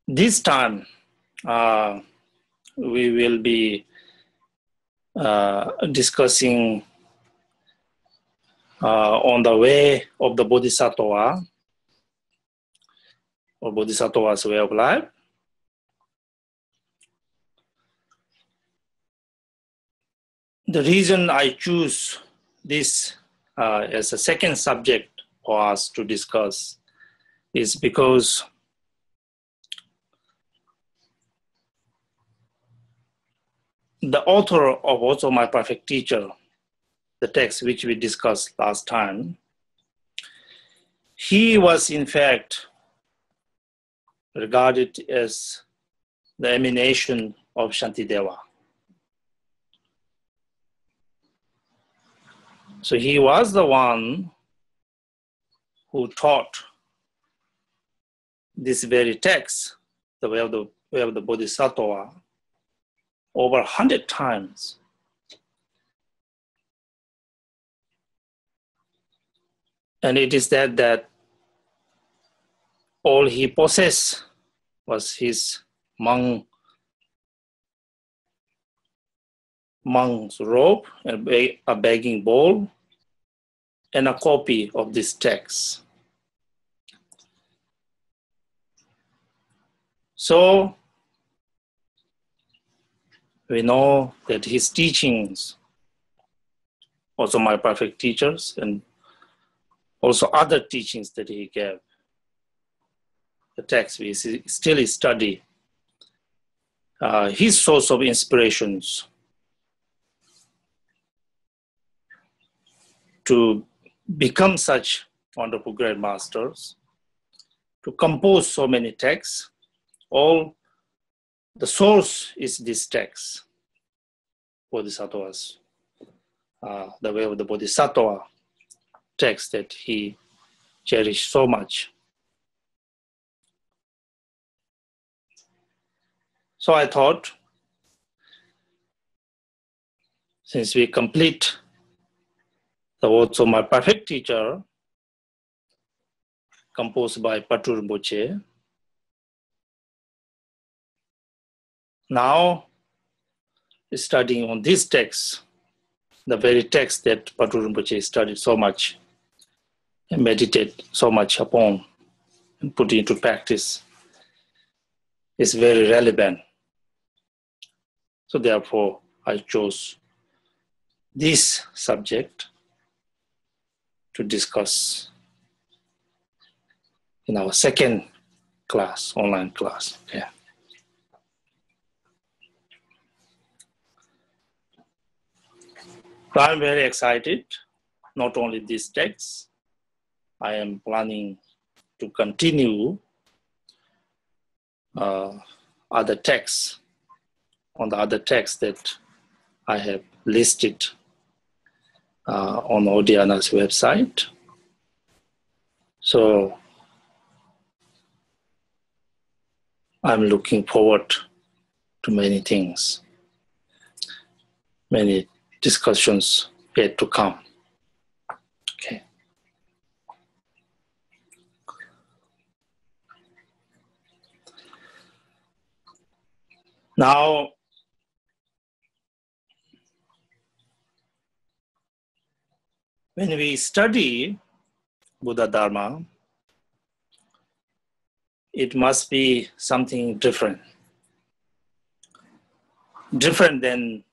This time, we will be discussing on the way of the Bodhisattva, or Bodhisattva's way of life. The reason I choose this as a second subject for us to discuss is because the author of Also My Perfect Teacher, the text which we discussed last time, he was in fact regarded as the emanation of Shantideva. So he was the one who taught this very text, the way of the Bodhisattva, over 100 times. And it is that all he possessed was his monk's robe, a begging bowl, and a copy of this text. So we know that his teachings, also my perfect teachers, and also other teachings that he gave, the text we still study, his source of inspirations to become such wonderful great masters, to compose so many texts. All the source is this text, Bodhisattvas, the way of the Bodhisattva text that he cherished so much. So I thought, since we complete the words of my perfect teacher, composed by Rinpoche, now studying on this text, the very text that Rinpoche studied so much and meditated so much upon and put into practice, is very relevant. So therefore, I chose this subject to discuss in our second class, online class. Okay. So I'm very excited, not only this text, I am planning to continue other texts, on the other texts that I have listed on Orgyen's website. So I'm looking forward to many things, many discussions yet to come. Okay. Now, when we study Buddha Dharma, it must be something different. Different than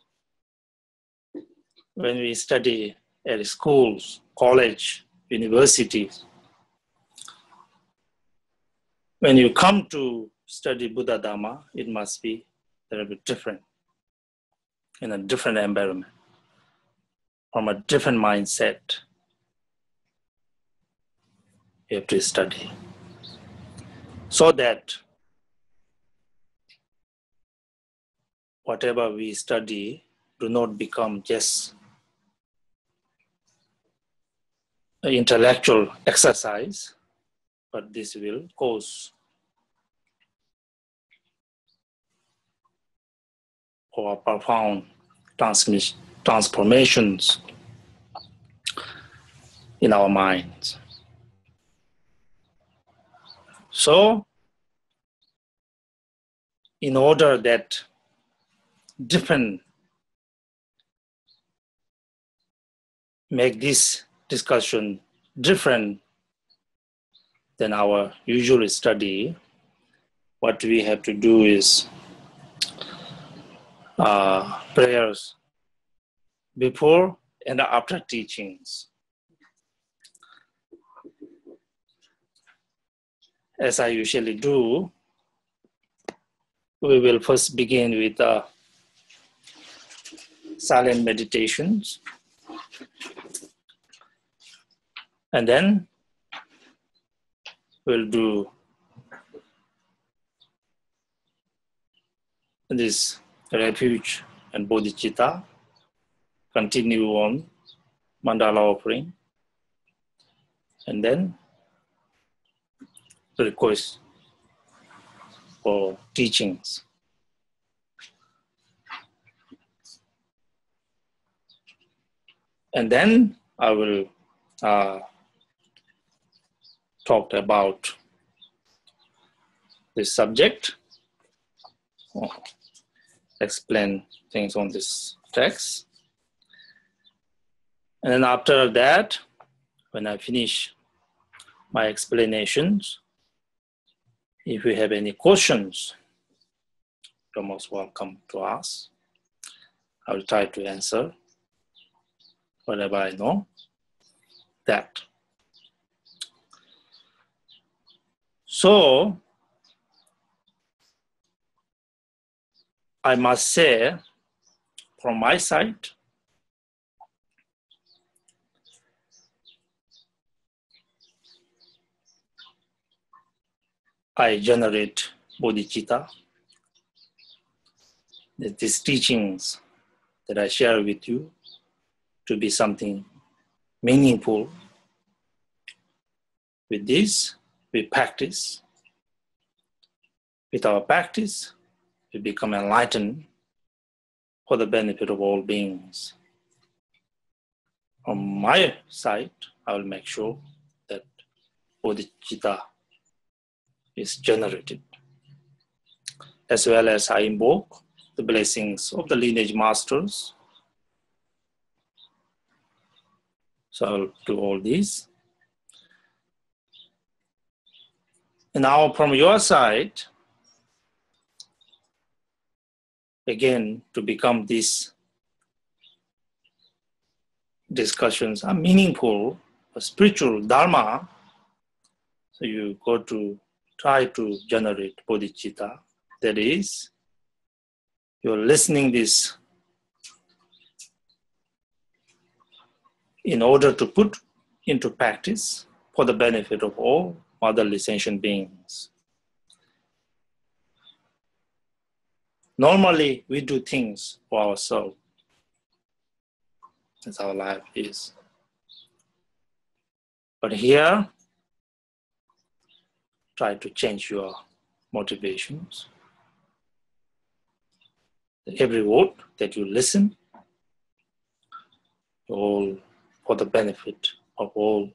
when we study at schools, college, universities. When you come to study Buddha Dharma, it must be a little bit different, in a different environment, from a different mindset. You have to study, so that whatever we study do not become just an intellectual exercise, but this will cause for profound transformations in our minds. So in order that different make this discussion different than our usual study, what we have to do is prayers before and after teachings. As I usually do, we will first begin with silent meditations, and then we'll do this refuge and bodhicitta, continue on mandala offering, and then the request for teachings. And then I will talk about this subject, explain things on this text. And then after that, when I finish my explanations, if you have any questions, you're most welcome to ask. I will try to answer whatever I know that. So, I must say, from my side, I generate bodhicitta. That these teachings that I share with you to be something meaningful. With this, we practice. With our practice, we become enlightened for the benefit of all beings. On my side, I will make sure that bodhicitta is generated, as well as I invoke the blessings of the lineage masters. So I'll do all these. And now from your side, again, to become these discussions are meaningful, spiritual dharma, so you go to try to generate bodhicitta. That is, you're listening this in order to put into practice for the benefit of all motherly sentient beings. Normally, we do things for ourselves. That's how life is. But here, try to change your motivations. Every word that you listen, all for the benefit of all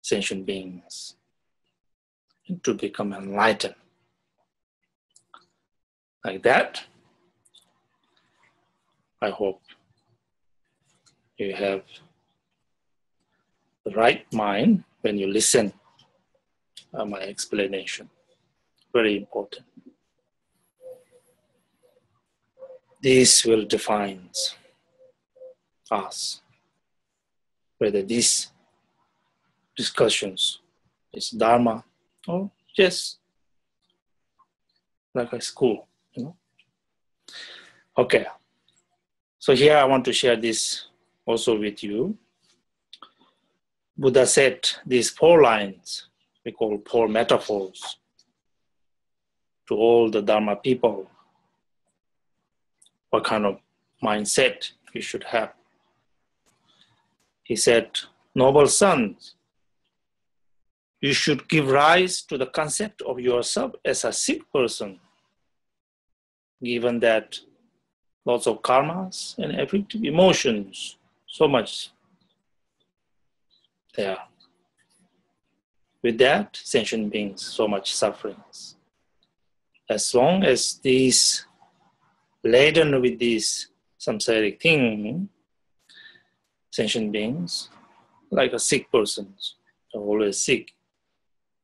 sentient beings, and to become enlightened. Like that, I hope you have the right mind when you listen to my explanation. Very important. This will define us, whether these discussions is Dharma or just like a school, you know. Okay, so here I want to share this also with you. Buddha said these 4 lines, we call 4 metaphors, to all the Dharma people. What kind of mindset you should have. He said, noble sons, you should give rise to the concept of yourself as a sick person, given that lots of karmas and afflictive emotions, so much there. With that, sentient beings, so much sufferings. as long as these laden with these samsaric thing, sentient beings, like a sick person, always sick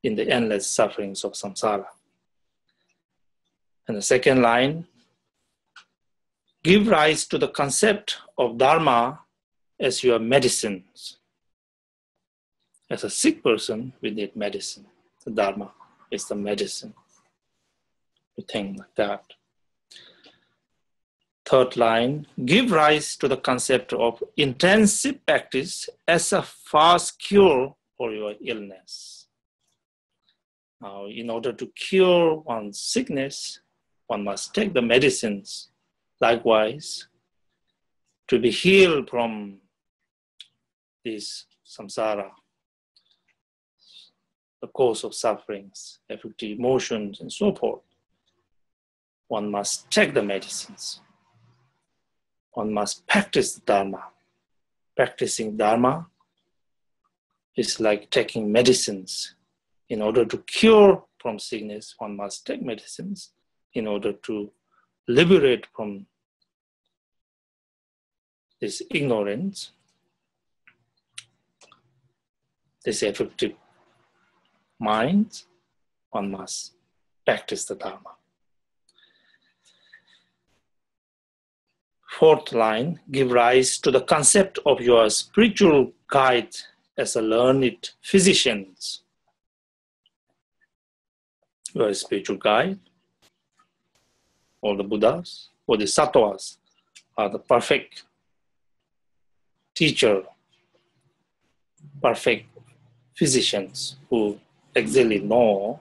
in the endless sufferings of samsara. And the second line, give rise to the concept of dharma as your medicines. As a sick person, we need medicine. The dharma is the medicine. We think like that. Third line, give rise to the concept of intensive practice as a fast cure for your illness. Now, in order to cure one's sickness, one must take the medicines. Likewise, to be healed from this samsara, the cause of sufferings, afflictive emotions, and so forth, one must take the medicines. One must practice the dharma. Practicing dharma is like taking medicines. In order to cure from sickness, one must take medicines. In order to liberate from this ignorance, this affective mind, one must practice the dharma. Fourth line, give rise to the concept of your spiritual guide as a learned physician. Your spiritual guide, all the Buddhas, Bodhisattvas are the perfect teacher, perfect physicians who exactly know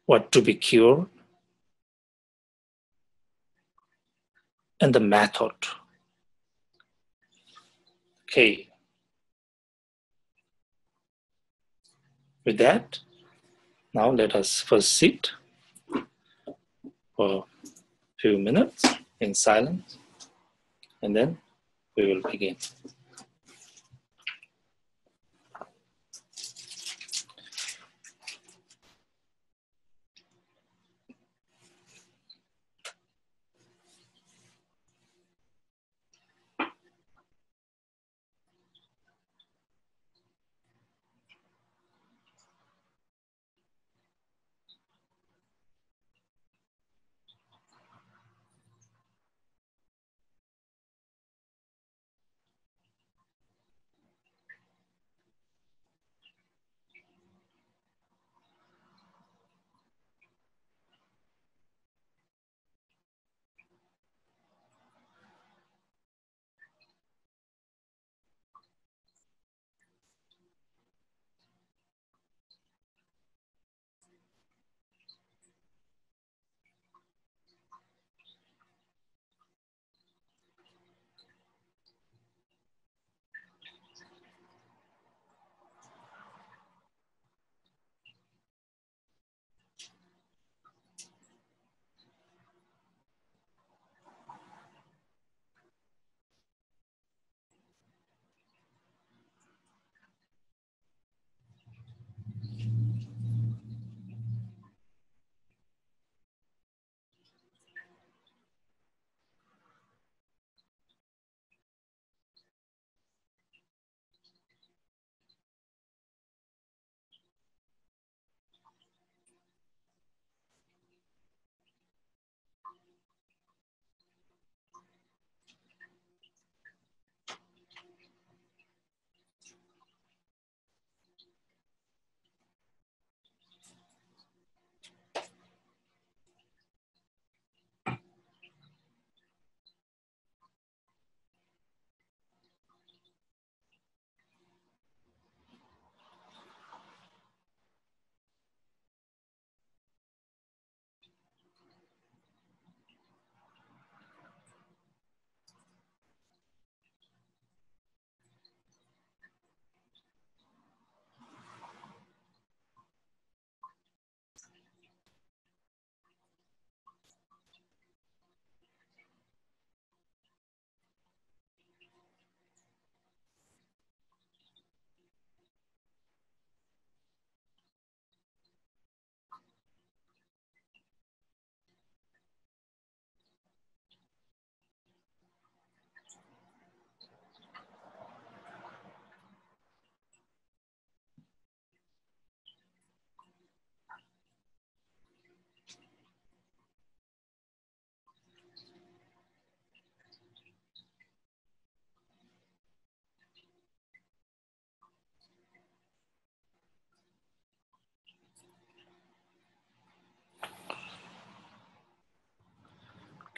what to be cured and the method. Okay. With that, now let us first sit for a few minutes in silence, and then we will begin.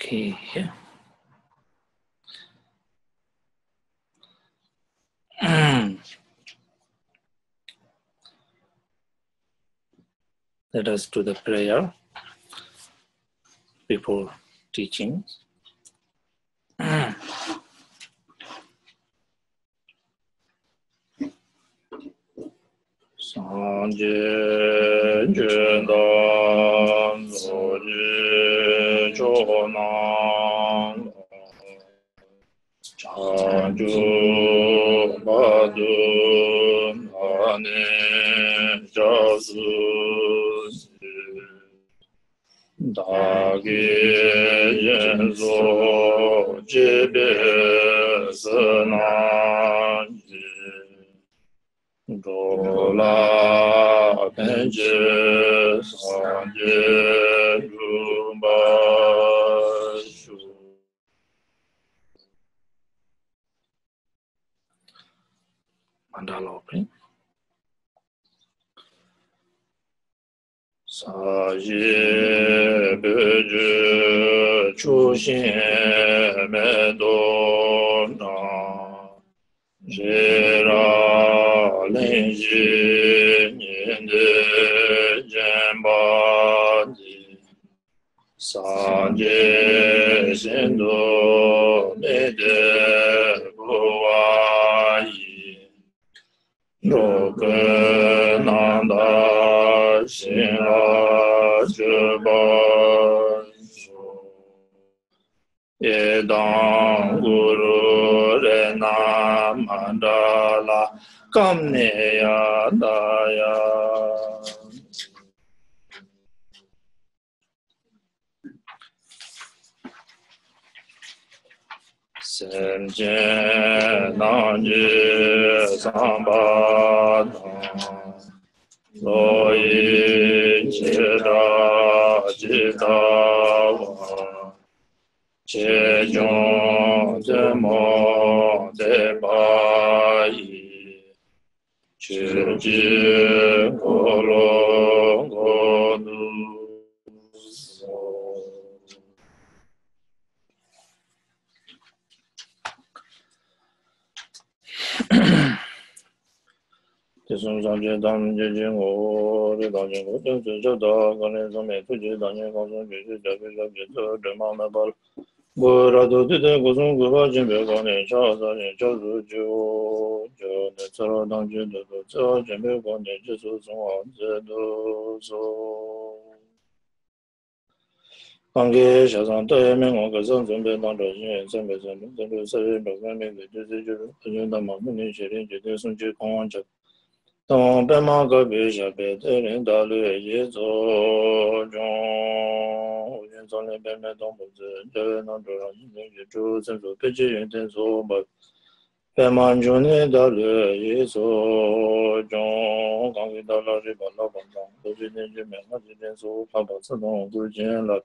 Okay. Let us do the prayer before teaching. Sanje Jendan Zoji Chonan Chanju Badun Ane Jasu Dagi Yenzo Jibe Sananji Dola Benje Sanje Rumbashu Mandala opening. Saje Beje Chushin Medona Jera Lenji Ninde Jembadi Sanje Sendo Mede Buai Lokananda Shinra Jabasho Edang Guru Rena Mandala Kamneya Daya Senje Nanje Sambadha Loi Cheda Chitawa Chejon Demo Debai Cheji Kolo Godu Tesum Sanje Dam Jejin Go Redajin Go Jada Gane Zame Tuji Danye Gosum Jeji Jabi Jabi Dema Mabal Gorado Dide Gosum Guba Jimbe Gane Chaza Chazu Jo Jo Netsara Dangji Dodo Cha Jimbe Gane Jesu Songwa Zedo So Kange Shazan Taye Mengo Gazan Zumbe Dangda Yin Zembe Zembe Zembe Sari Dogan Mende Jezi Juru Ajun Dama Muni Shirin Jide Sunji Kongwan Chak Tong Pema Gabi Shabe Terin Dalu Ye Zo Jong Yin Zone Peme Dong Buzi Jave Nandro Yin Yin Chu Sensu Pechi Yin Ten So Ba Pema June Dalu Ye Zo Jong Kangi Dala Riba La Bandang Doji Den Jime Naji Den So Papa Sadong Gu Jien La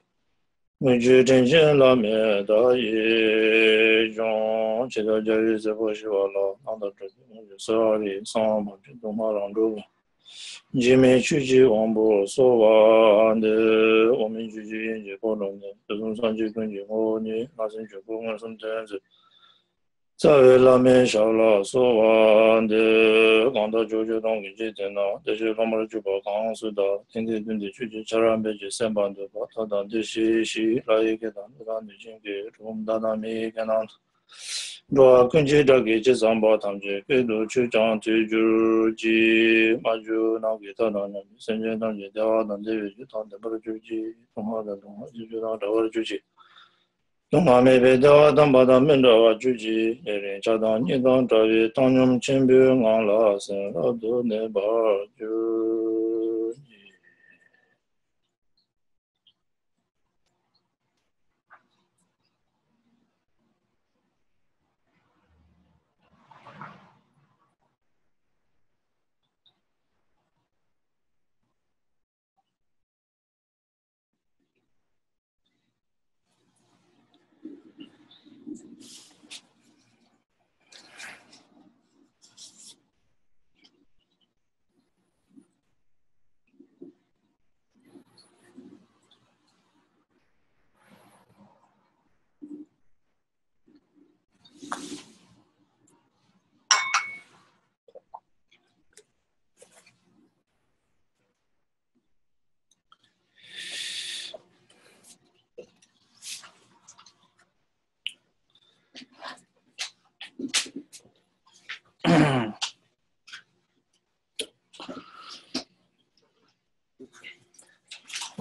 Muju Den Jien La Me Da Ye Jong Chida Jari Sebo Shiwa La Nanda Chudi Sari Sang Ma Chidong Ma Rang Zhu Jime Chuji Wangbo So Wa De Omin Chuji Yin Ji Po Long Ne Zung San Ji Kun Ji Ho Ni Na Sin Chu Gu Ngan Sun Ten Zi Zawe La Me Sha La So Wa De Gang Da Zhu Zhu Dong Gi Ji Ten Na De Shi Fang Ma Ju Ba Kang Su Da Ten Ti Dun Di Chuji Charan Be Ji Sen Ban De Ba Ta Dan Di Shi Shi La Yi Ke Dan De Dan Di Jing Ge Rum Da Na Mi Ke Nan Dwa Kunji Da Ge Ji Zamba Tam Ji Ke Du Chu Chang Ti Ju Ji Ma Ju Na Ge Ta Dan Sen Je Dan Ji Da Wa Dan De Yu Ju Tan De Ba Ju Ji Tong Ha Da Tong Ha Ji Ju Da Da Wa Ju Ji Tong Ha Me Be Da Wa Dan Ba Da Men Da Wa Ju Ji Ye Rin Cha Dan Ni Dan Da Wi Tang Nyum Chen Bu Ngang La Sen La Du Ne Ba Ju Ji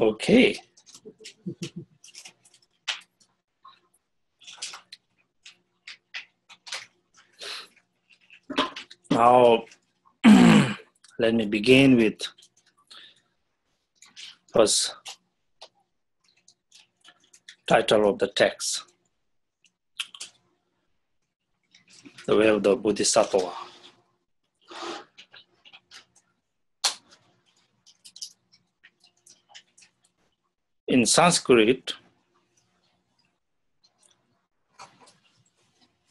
Okay. Now, let me begin with first title of the text, The Way of the Bodhisattva. In Sanskrit,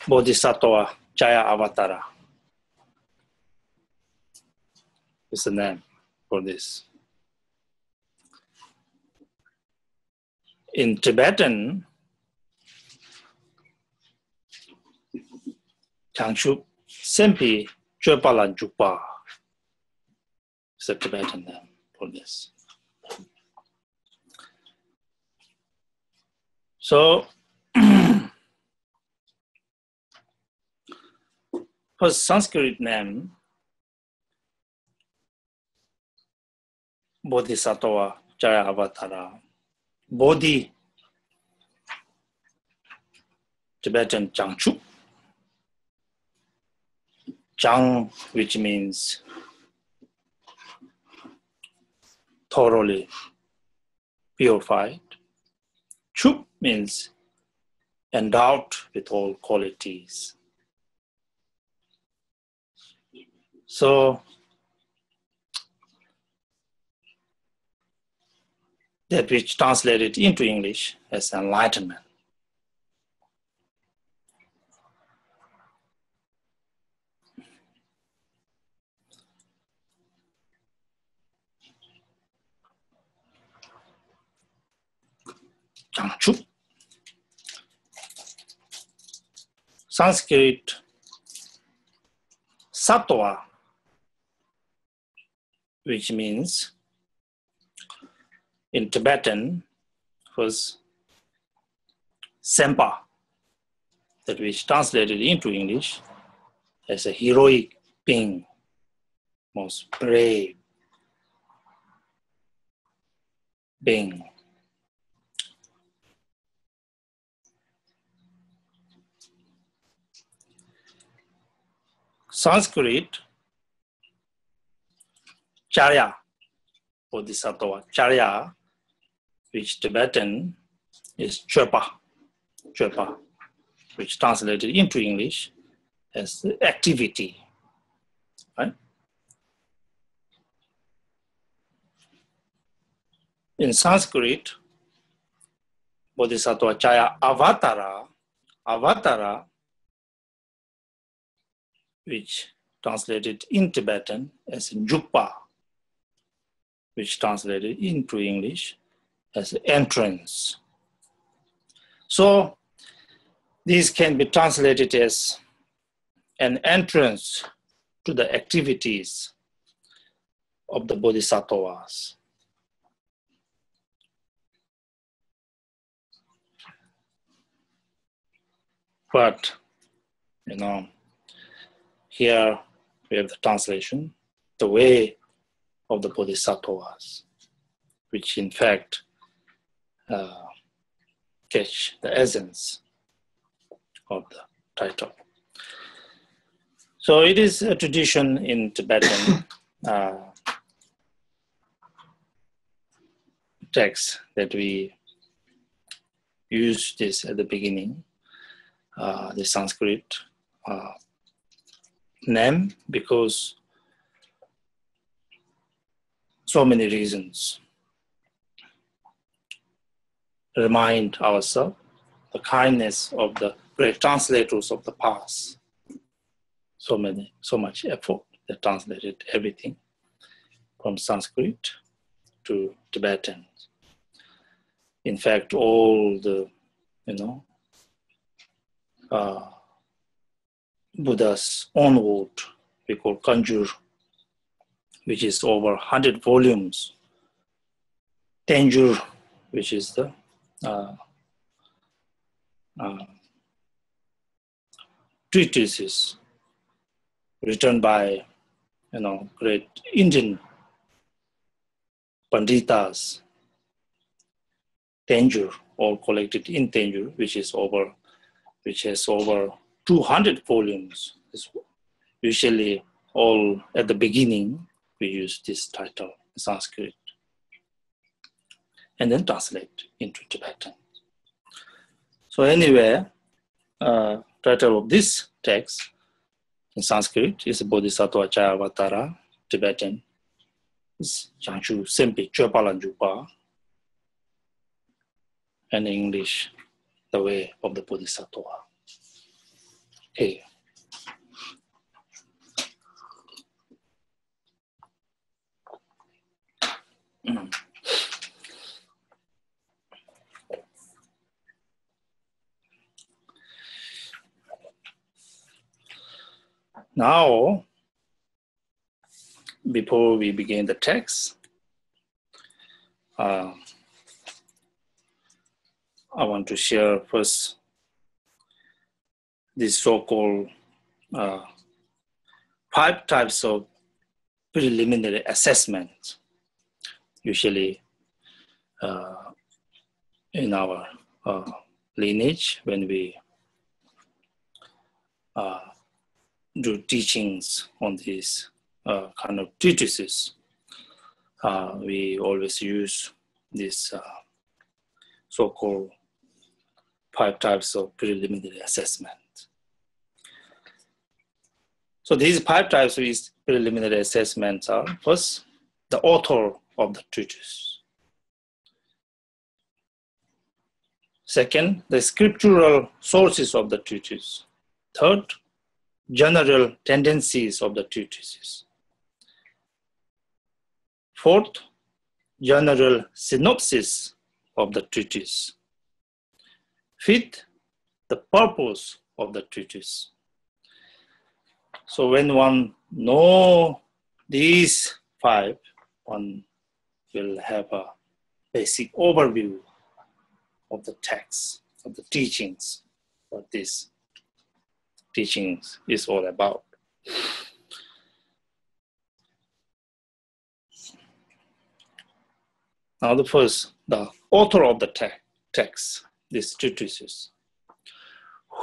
Bodhisattva Jaya Avatara is the name for this. In Tibetan, Changshu Sempi Chöpala Jupa is the Tibetan name for this. So, for Sanskrit name, Bodhisattva Jaya Avatara, Bodhi, Tibetan Changshu, Chang, which means thoroughly purified. Chup means endowed with all qualities. So that which translated into English as enlightenment. Changchu. Sanskrit Sattva, which means in Tibetan was Sempa, that which translated into English as a heroic being, most brave being. Sanskrit Charya, Bodhisattva Charya, which Tibetan is Chöpa, which translated into English as activity, right? In Sanskrit, Bodhisattva Jaya Avatara, which translated in Tibetan as Jukpa, which translated into English as entrance. So these can be translated as an entrance to the activities of the Bodhisattvas. But, here we have the translation, the way of the Bodhisattvas, which in fact catch the essence of the title. So it is a tradition in Tibetan text that we use this at the beginning, the Sanskrit name, because so many reasons. Remind ourselves the kindness of the great translators of the past. So much effort that translated everything from Sanskrit to Tibetan. In fact, all the, Buddha's own word, we call Kanjur, which is over 100 volumes. Tenjur, which is the treatises written by, great Indian Pandhitas Tenjur, all collected in Tenjur, which has over 200 volumes. It's usually all at the beginning, we use this title in Sanskrit, and then translate into Tibetan. So anyway, title of this text in Sanskrit is Bodhisattva Chayavatara, Tibetan is Changshu Sempi Chopalanjupa, and in English, The Way of the Bodhisattva. Okay. Now, before we begin the text, I want to share first this so-called 5 types of preliminary assessment, usually in our lineage when we do teachings on these kind of treatises. We always use this so-called 5 types of preliminary assessment. So these 5 types of preliminary assessments are, first, the author of the treatise. Second, the scriptural sources of the treatise. Third, general tendencies of the treatises. Fourth, general synopsis of the treatise. Fifth, the purpose of the treatise. So when one knows these 5, one will have a basic overview of the text, of the teachings, what this teachings is all about. Now the first, the author of the text, these treatises.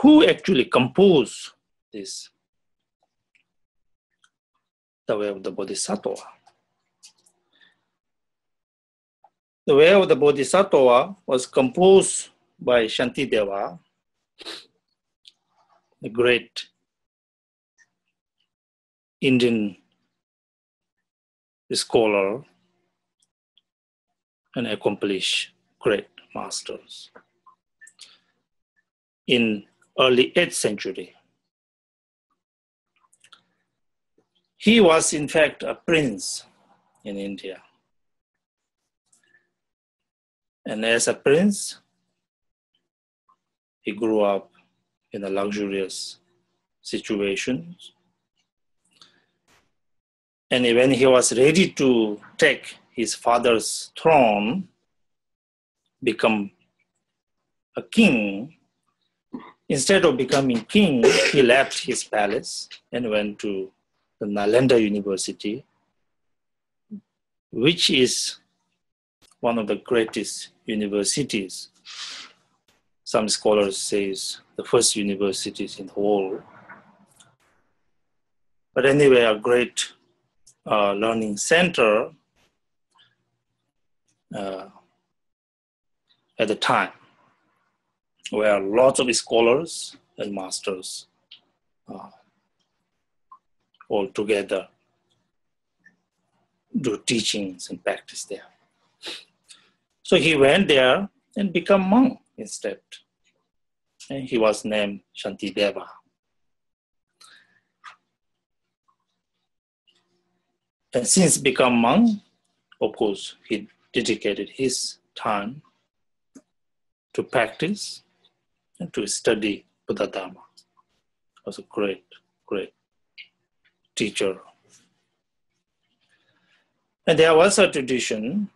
Who actually composed this? The Way of the Bodhisattva. The Way of the Bodhisattva was composed by Shantideva, a great Indian scholar and accomplished great masters in early 8th century. He was in fact a prince in India. And as a prince, he grew up in a luxurious situation. And when he was ready to take his father's throne, become a king, instead of becoming king, he left his palace and went to the Nalanda University, which is one of the greatest universities. Some scholars say it's the first universities in the world. But anyway, a great learning center at the time, where lots of scholars and masters all together do teachings and practice there. So he went there and became monk instead. And he was named Shantideva. And since become monk, of course, he dedicated his time to practice and to study Buddha Dharma. He was a great, great teacher. And there was a tradition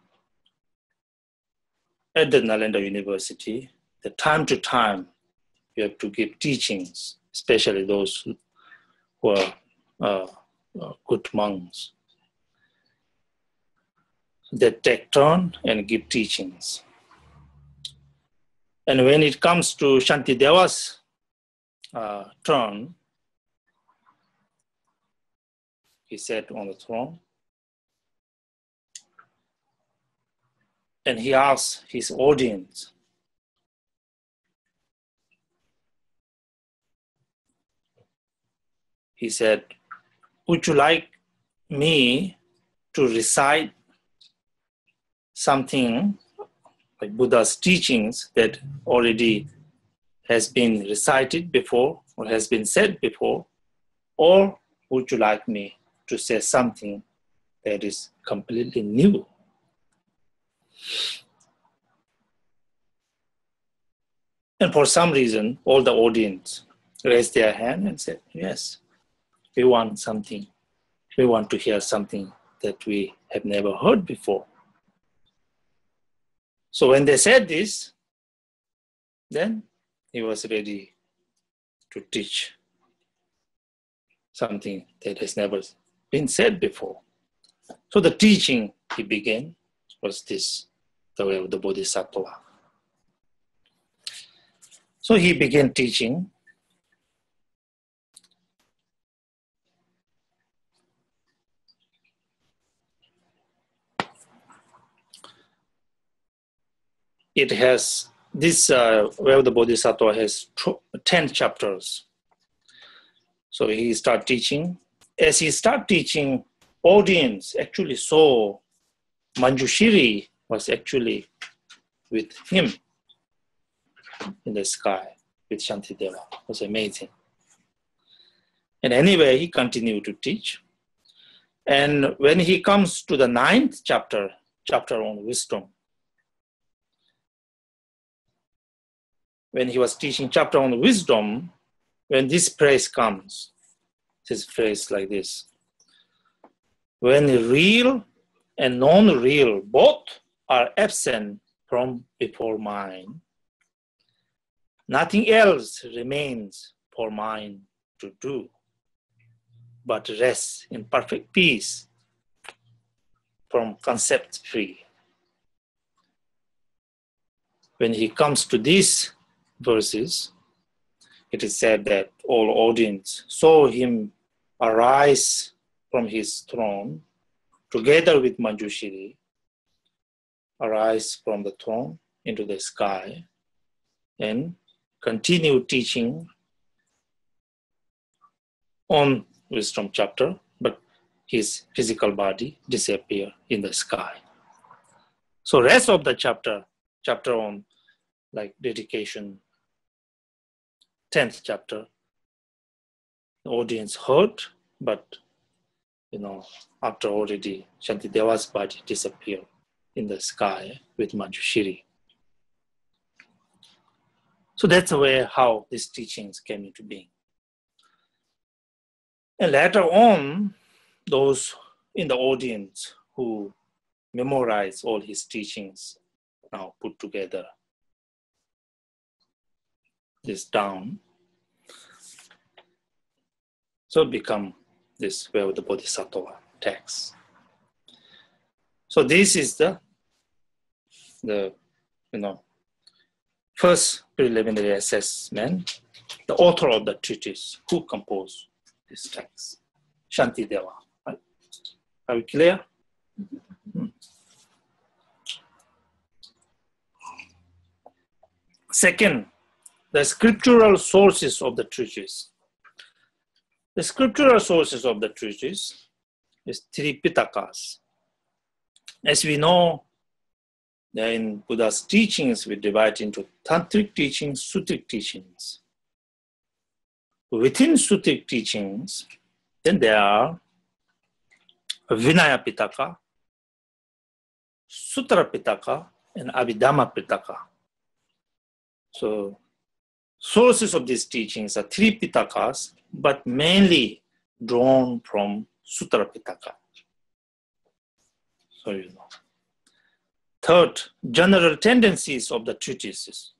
at the Nalanda University that time to time you have to give teachings, especially those who are good monks. They take turn and give teachings. And when it comes to Shantideva's turn, he sat on the throne and he asked his audience, he said, would you like me to recite something like Buddha's teachings that already has been recited before or has been said before, or would you like me to say something that is completely new? And for some reason, all the audience raised their hand and said, yes, we want something. We want to hear something that we have never heard before. So when they said this, then he was ready to teach something that has never been said before. So the teaching he began was this, the way of the Bodhisattva. So he began teaching. It has, this way of the Bodhisattva has 10 chapters. So he started teaching. As he started teaching, audience actually saw Manjushri was actually with him in the sky with Shantideva. It was amazing. And anyway, he continued to teach. And when he comes to the 9th chapter, chapter on wisdom, when he was teaching chapter on wisdom, when this phrase comes, this phrase like this: when real and non-real both are absent from before mind, nothing else remains for mind to do, but rest in perfect peace from concept free. When he comes to these verses, it is said that all audience saw him arise from his throne together with Manjushri, arise from the throne into the sky and continue teaching on wisdom chapter, but his physical body disappear in the sky. So rest of the chapter on like dedication, 10th chapter, the audience heard, but after already Shantideva's body disappeared in the sky with Manjushri. So that's the way how these teachings came into being. And later on, those in the audience who memorize all his teachings now put together this down. So become this way of the Bodhisattva text. So this is the first preliminary assessment. The author of the treatise, who composed this text? Shantideva. Right? Are we clear? Second, the scriptural sources of the treatise. The scriptural sources of the treatise is three Pitakas. As we know, in Buddha's teachings, we divide into tantric teachings, sutric teachings. Within sutric teachings, then there are Vinaya Pitaka, Sutra Pitaka, and Abhidhamma Pitaka. So sources of these teachings are three Pitakas, but mainly drawn from Sutra Pitaka. So Third, general tendencies of the treatise.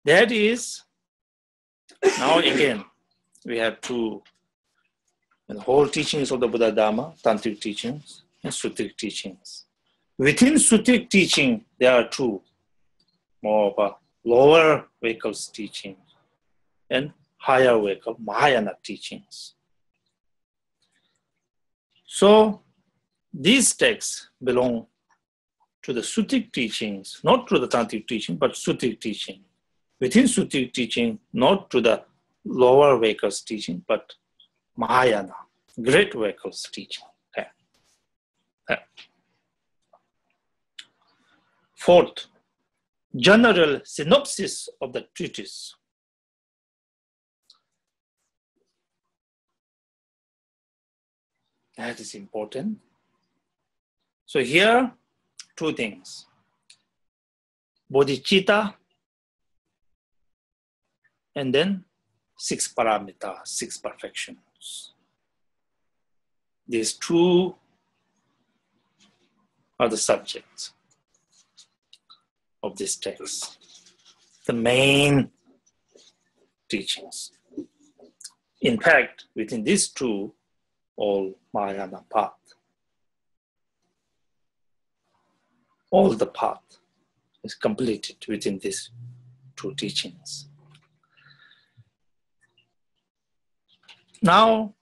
That is, now again, we have two whole teachings of the Buddha Dharma, tantric teachings and sutric teachings. Within Sutric teaching, there are two, more of a lower vehicles teaching and higher vehicle Mahayana teachings. So these texts belong to the Sutric teachings, not to the Tantric teaching, but Sutric teaching. Within Sutric teaching, not to the lower vehicles teaching, but Mahayana, great vehicles teaching. Okay. Okay. Fourth, general synopsis of the treatise. That is important. So here, two things. Bodhichitta, and then 6 paramitas, 6 perfections. These two are the subjects of this text, the main teachings. In fact, within these two, all Mahayana path, all the path is completed within these two teachings. Now,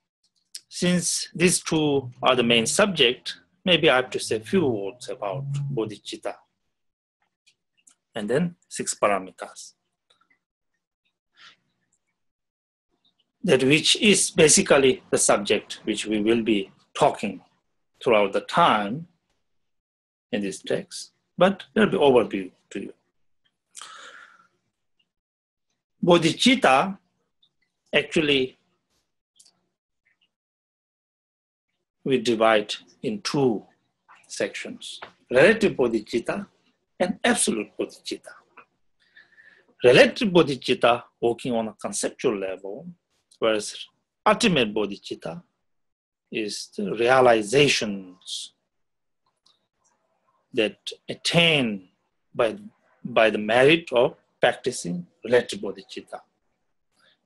since these two are the main subject, maybe I have to say a few words about Bodhichitta and then 6 paramitas. That which is basically the subject which we will be talking throughout the time in this text, but there will be overview to you. Bodhichitta actually we divide in 2 sections, relative bodhicitta and absolute bodhicitta. Relative bodhicitta working on a conceptual level, whereas ultimate bodhicitta is the realizations that attain by the merit of practicing relative bodhicitta.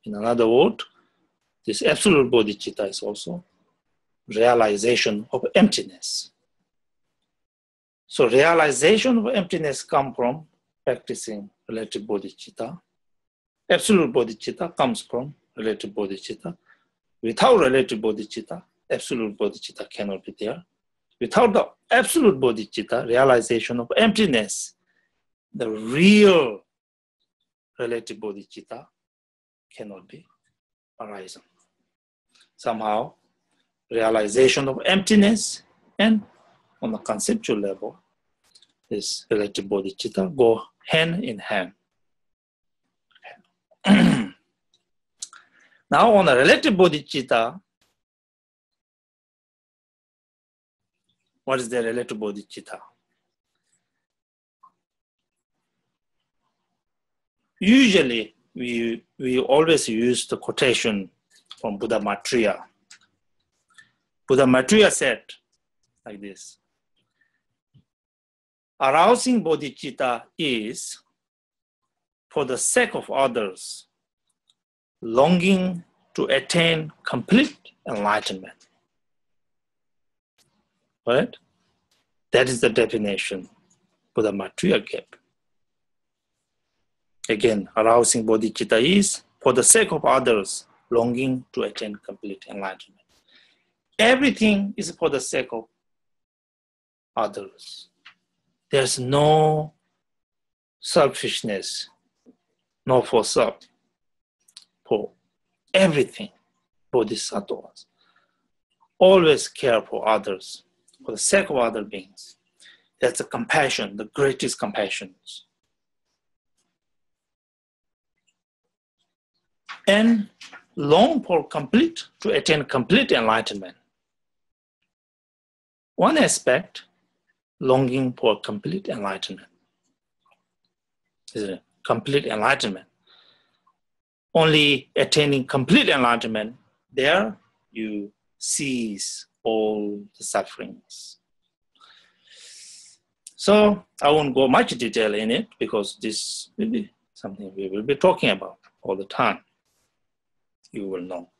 In another word, this absolute bodhicitta is also realization of emptiness. So realization of emptiness comes from practicing relative bodhicitta. Absolute bodhicitta comes from relative bodhicitta. Without relative bodhicitta, absolute bodhicitta cannot be there. Without the absolute bodhicitta, realization of emptiness, the real relative bodhicitta cannot be arisen. Somehow, realization of emptiness and on a conceptual level, this relative bodhicitta go hand in hand. Now on a relative bodhicitta, what is the relative bodhicitta? Usually, we always use the quotation from Buddha Maitreya. Buddha Maitreya said like this: arousing bodhicitta is for the sake of others, longing to attain complete enlightenment. Right? That is the definition Buddha Maitreya gave. Again, arousing bodhicitta is for the sake of others, longing to attain complete enlightenment. Everything is for the sake of others. There's no selfishness, no for self. For everything, bodhisattvas always care for others, for the sake of other beings. That's a compassion, the greatest compassion. And long for to attain complete enlightenment. One aspect, longing for complete enlightenment. Is it complete enlightenment? Only attaining complete enlightenment, there you cease all the sufferings. So I won't go much detail in it because this will be something we will be talking about all the time. You will know.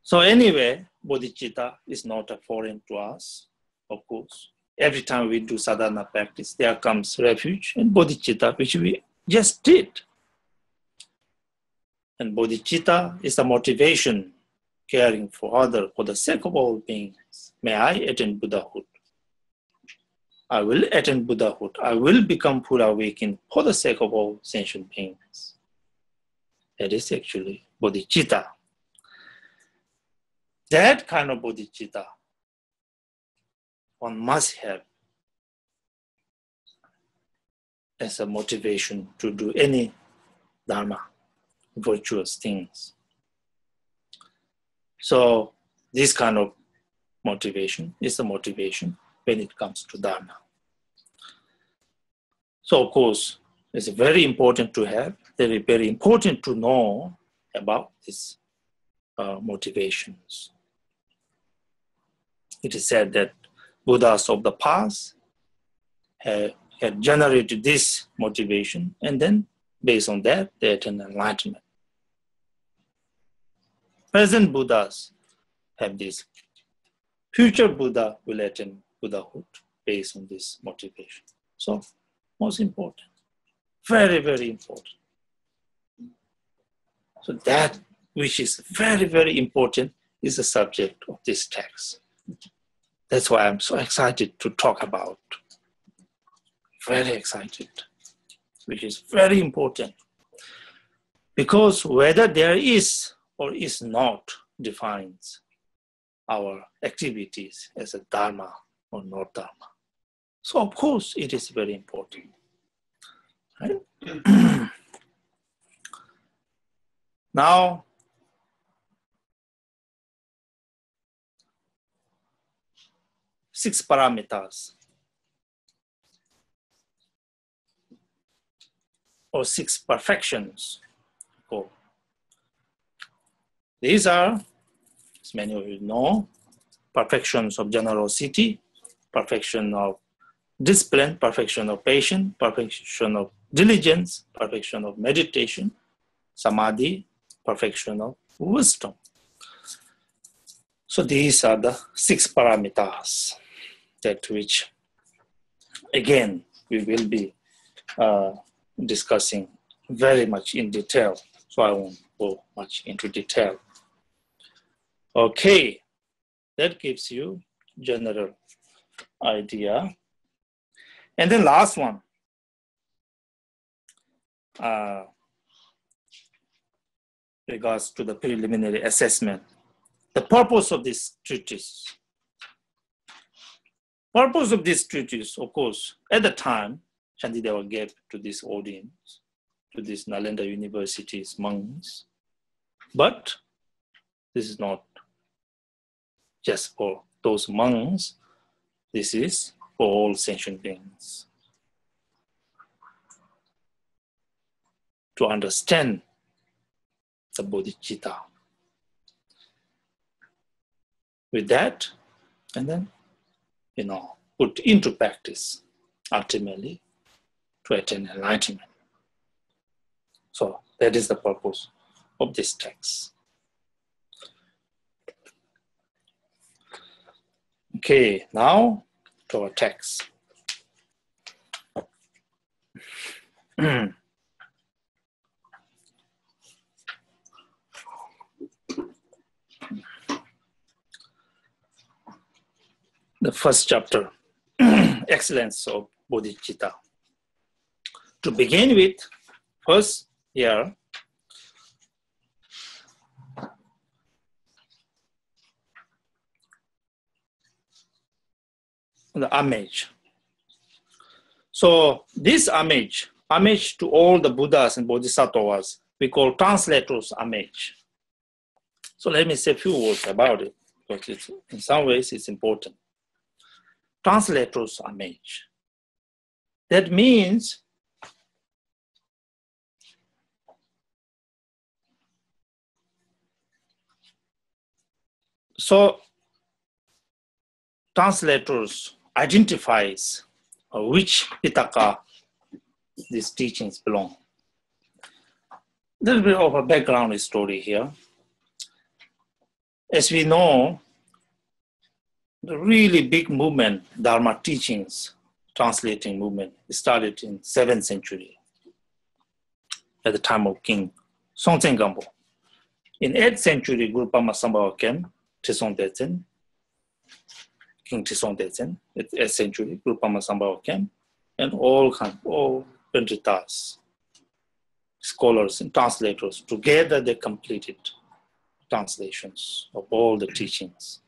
So anyway, bodhicitta is not a foreign to us, of course. every time we do sadhana practice, there comes refuge and bodhicitta, which we just did. And bodhicitta is the motivation, caring for others for the sake of all beings. May I attain Buddhahood. I will attain Buddhahood. I will become fully awakened for the sake of all sentient beings. That is actually bodhicitta. That kind of bodhicitta one must have as a motivation to do any dharma, virtuous things. So this kind of motivation is the motivation when it comes to dharma. So of course, it's very important to have, very, very important to know about these motivations. It is said that Buddhas of the past had generated this motivation, and then based on that, they attain enlightenment. Present Buddhas have this. Future Buddha will attain Buddhahood based on this motivation. So, most important. Very, very important. So that which is very, very important is the subject of this text. That's why I'm so excited to talk about. Very excited, which is very important. Because whether there is or is not defines our activities as a dharma or not dharma. So of course it is very important. Right? Now, six paramitas or six perfections. Cool. These are, as many of you know, perfections of generosity, perfection of discipline, perfection of patience, perfection of diligence, perfection of meditation, samadhi, perfection of wisdom. So these are the six paramitas that which, again, we will be discussing very much in detail. So I won't go much into detail. Okay, that gives you general idea. And then last one. Regards to the preliminary assessment. The purpose of this treatise. Purpose of this treatise, of course, at the time, Shantideva gave to this audience, to this Nalanda University's monks. But this is not just for those monks. This is for all sentient beings. To understand the bodhicitta. With that, and then, put into practice, ultimately, to attain enlightenment. So that is the purpose of this text. Okay, now to our text. The first chapter, Excellence of Bodhicitta. To begin with, first here, the homage. So this homage to all the Buddhas and Bodhisattvas, we call translators homage. So let me say a few words about it, because in some ways it's important. Translators homage. That means translators identifies which Pitaka these teachings belong. A little bit of a background story here. As we know, the really big movement, Dharma teachings, translating movement, started in 7th century at the time of King Songtsen Gampo. In 8th century, Guru Pama Sambhava came, Trisong Detsen, King Trisong Detsen, 8th century, Guru Pama Sambhava came, and all paramitas, scholars and translators, together they completed translations of all the teachings.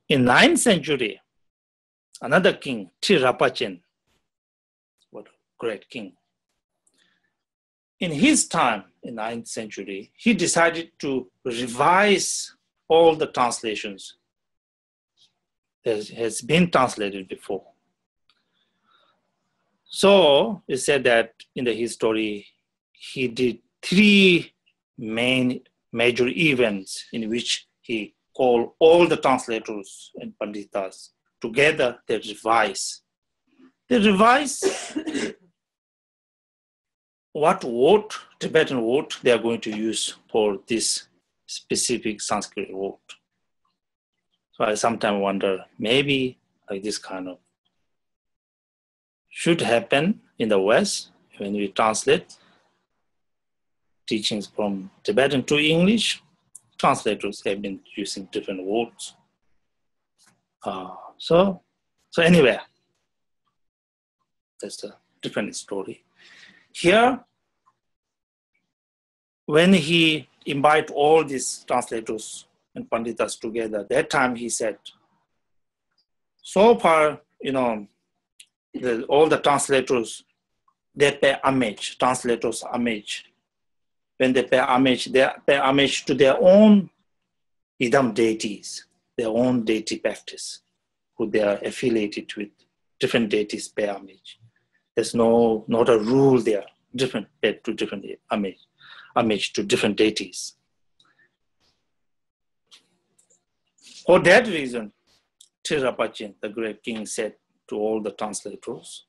In 9th century, another king, Rinpoche, what a great king. In his time, in 9th century, he decided to revise all the translations that has been translated before. So it said that in the history, he did 3 major events in which he called all the translators and paramitas together. They revise what word, Tibetan word, they are going to use for this specific Sanskrit word. So I sometimes wonder, maybe like this kind of should happen in the West when we translate teachings from Tibetan to English. Translators have been using different words. So anyway, that's a different story. Here, when he invited all these translators and panditas together, that time he said, so far, all the translators, they pay homage, translators homage. When they pay homage to their own idam deities, their own deity practice, who they are affiliated with. Different deities pay homage. There's not a rule there, different paid to different homage to different deities. For that reason, Rinpoche, the great king, said to all the translators,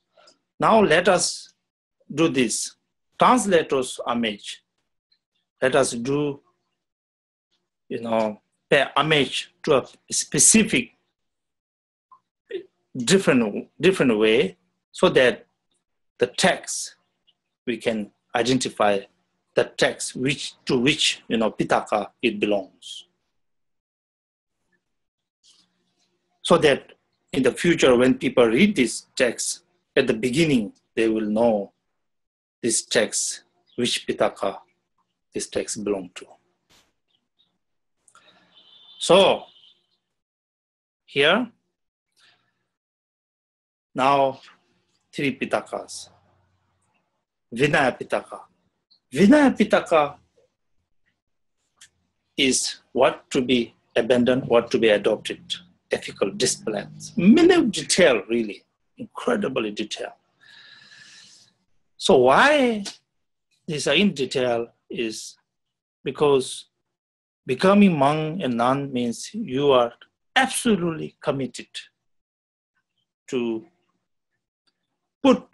now let us do this. Translators homage. Let us do, pay homage to a specific, different way, so that the text, we can identify the text to which Pitaka it belongs. So that in the future, when people read this text, at the beginning, they will know this text, which Pitaka this text belongs to. So, here, now 3 Pitakas. Vinaya Pitaka. Vinaya Pitaka is what to be abandoned, what to be adopted. Ethical disciplines. Many detail, really, incredibly detailed. So why these are in detail is because becoming monk and nun means you are absolutely committed to put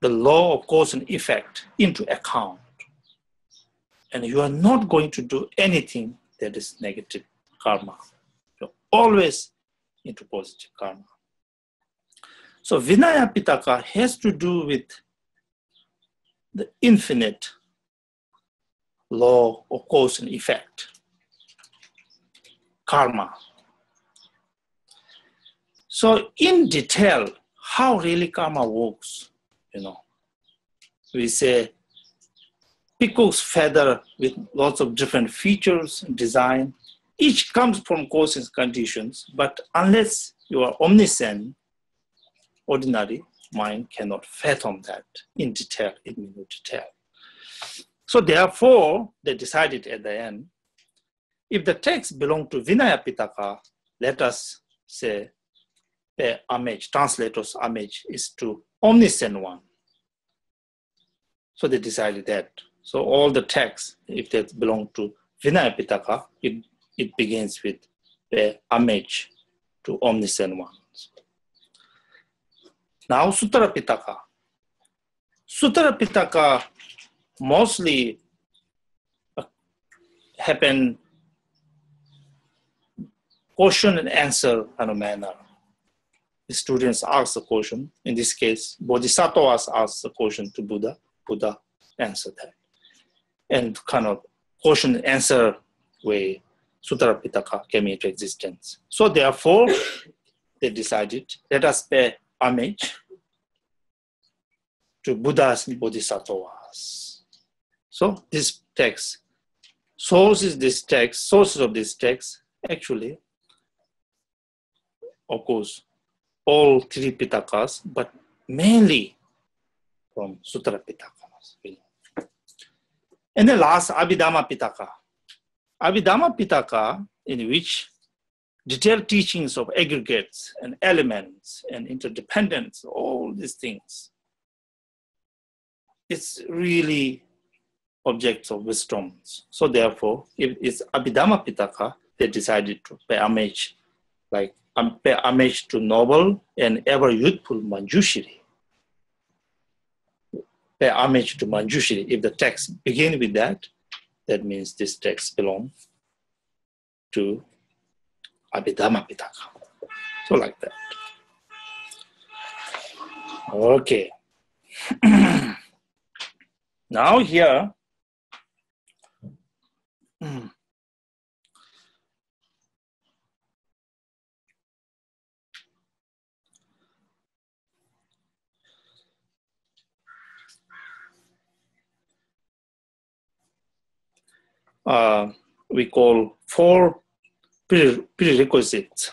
the law of cause and effect into account. And you are not going to do anything that is negative karma. You're always into positive karma. So Vinaya Pitaka has to do with the infinite law of cause and effect, karma. So in detail, how really karma works, we say peacock's feather with lots of different features and design. Each comes from causes and conditions, but unless you are omniscient, ordinary mind cannot fathom that in detail, in minute detail. So therefore, they decided at the end, if the text belongs to Vinaya Pitaka, let us say the homage, translator's homage is to omniscient one. So they decided that. So all the texts, if they belong to Vinaya Pitaka, it begins with the homage to omniscient ones. Now Sutra Pitaka. Sutra Pitaka mostly happen question and answer kind of manner. The students ask the question. In this case, Bodhisattva asks the question to Buddha. Buddha answered that. And kind of question and answer way, Sutra Pitaka came into existence. So therefore, they decided, let us pay homage to Buddha's Bodhisattvas. So this text, sources of this text, actually, of course, all three Pitakas, but mainly from Sutra Pitakas. And the last, Abhidhamma Pitaka. Abhidhamma Pitaka, in which detailed teachings of aggregates and elements and interdependence, all these things, it's really objects of wisdom. So therefore, if it's Abhidhamma Pitaka, they decided to pay homage, pay homage to noble and ever youthful Manjushri. Pay homage to Manjushri. If the text begins with that, that means this text belongs to Abhidhamma Pitaka. So like that. Okay. Now here, we call 4 prerequisites.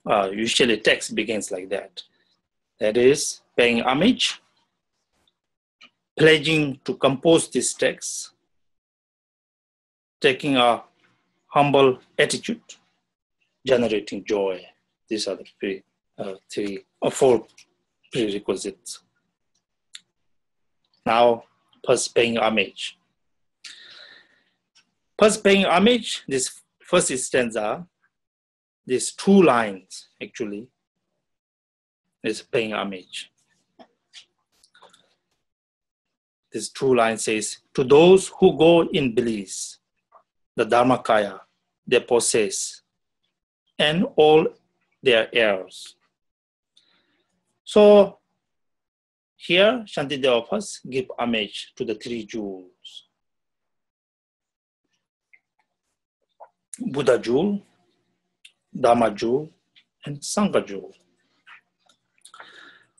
Usually text begins like that. That is paying homage, pledging to compose this text, taking a humble attitude, generating joy. These are the 4 prerequisites. Now, first paying homage. First paying homage, this first stanza, these 2 lines actually is paying homage. This 2 lines says, to those who go in bliss, the Dharmakaya they possess, and all their heirs. So here, Shantideva first give homage to the 3 jewels. Buddha jewel, Dhamma jewel, and Sangha jewel.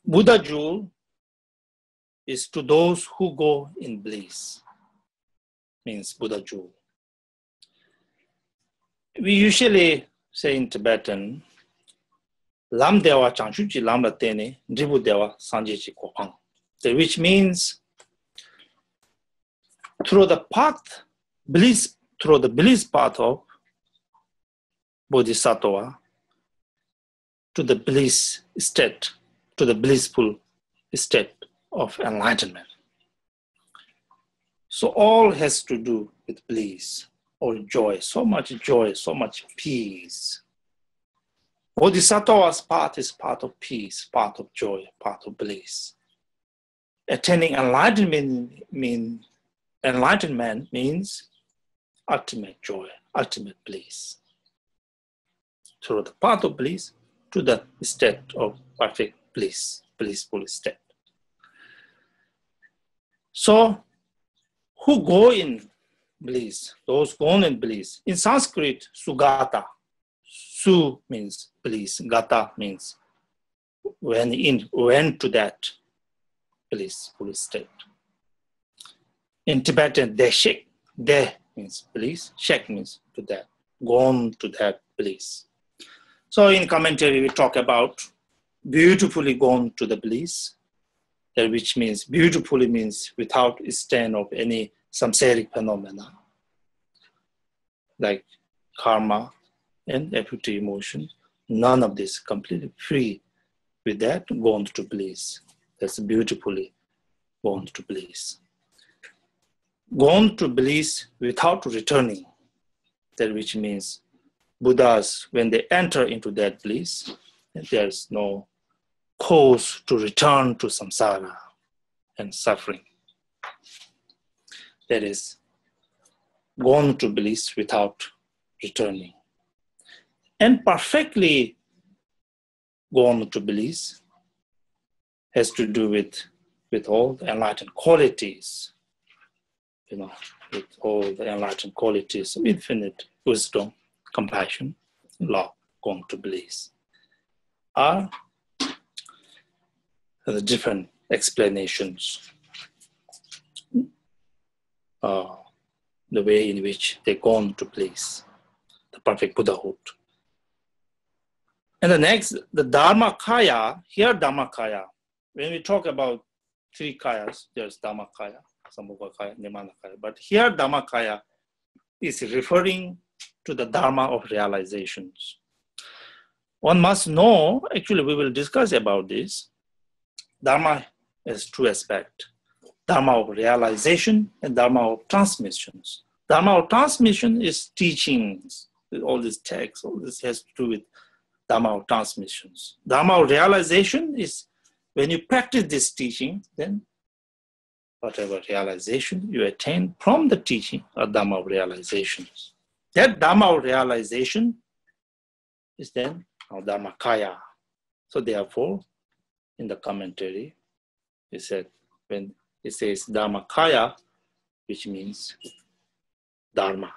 Buddha jewel is to those who go in bliss, means Buddha jewel. We usually say in Tibetan, Lam Dewa Changshuchi Lam Latene, Dribu Dewa Sanjechi Kopang, which means through the bliss path of Bodhisattva to the bliss state, to the blissful state of enlightenment. So all has to do with bliss or joy, so much peace. Bodhisattva's path is part of peace, part of joy, part of bliss. Attaining enlightenment means ultimate joy, ultimate bliss. Through the path of bliss to the state of perfect bliss, blissful state. So, who go in bliss? Those gone in bliss. In Sanskrit, sugata. Su means bliss. Gata means went to that blissful state. In Tibetan, deshik. De means bliss. Shek means to that. Gone to that bliss. So in commentary, we talk about beautifully gone to the bliss, which means beautifully means without stain of any samsaric phenomena, like karma and affective emotion. None of this, completely free with that, gone to bliss. That's beautifully gone to bliss. Gone to bliss without returning, that which means Buddhas, when they enter into that bliss, there's no cause to return to samsara and suffering. That is, gone to bliss without returning. and perfectly gone to bliss has to do with all the enlightened qualities, with all the enlightened qualities of infinite wisdom, compassion, love, gone to bliss, are the different explanations, the way in which they gone to bliss, the perfect Buddhahood. And the next, the Dharmakaya, here Dharmakaya, when we talk about three kayas, there's Dharmakaya, Sambhogakaya, Nimanakaya, but here Dharmakaya is referring to the Dharma of realizations. One must know, actually we will discuss about this, Dharma has two aspects, Dharma of realization and Dharma of transmissions. Dharma of transmission is teachings, all this text, all this has to do with Dharma of transmissions. Dharma of realization is when you practice this teaching, then whatever realization you attain from the teaching are Dharma of realizations. That Dharma of realization is then Dharmakaya. So therefore, in the commentary, it said, when it says Dharmakaya, which means Dharma.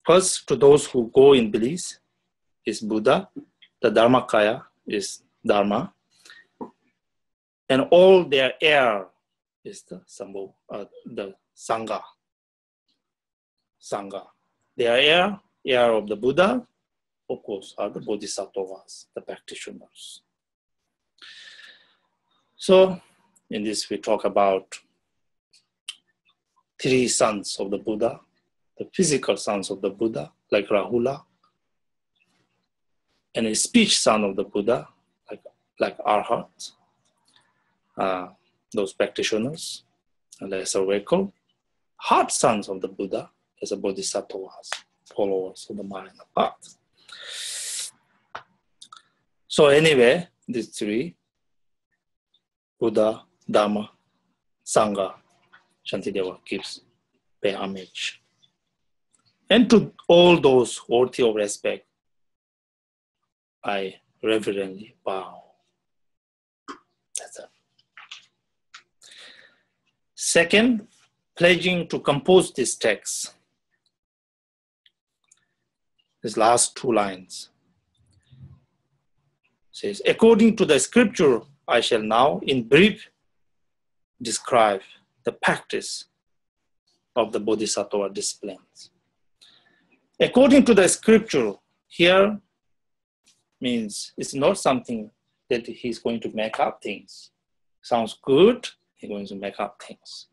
First, to those who go in bliss is Buddha, the Dharmakaya is Dharma, and all their heir is the Sangha. Sangha. Their heir of the Buddha, of course, are the Bodhisattvas, the practitioners. So, in this we talk about three sons of the Buddha, the physical sons of the Buddha, like Rahula, and a speech son of the Buddha, like Arhat, those practitioners, and lesser vehicle. Heart sons of the Buddha as a Bodhisattvas, followers of the mind of heart. So anyway, these three, Buddha, Dharma, Sangha, Shantideva gives pay homage. And to all those worthy of respect, I reverently bow. That's it. Second, pledging to compose this text. These last two lines. Says, according to the scripture, I shall now in brief describe the practice of the Bodhisattva disciplines. According to the scripture, here means it's not something that he's going to make up things. Sounds good, he's going to make up things.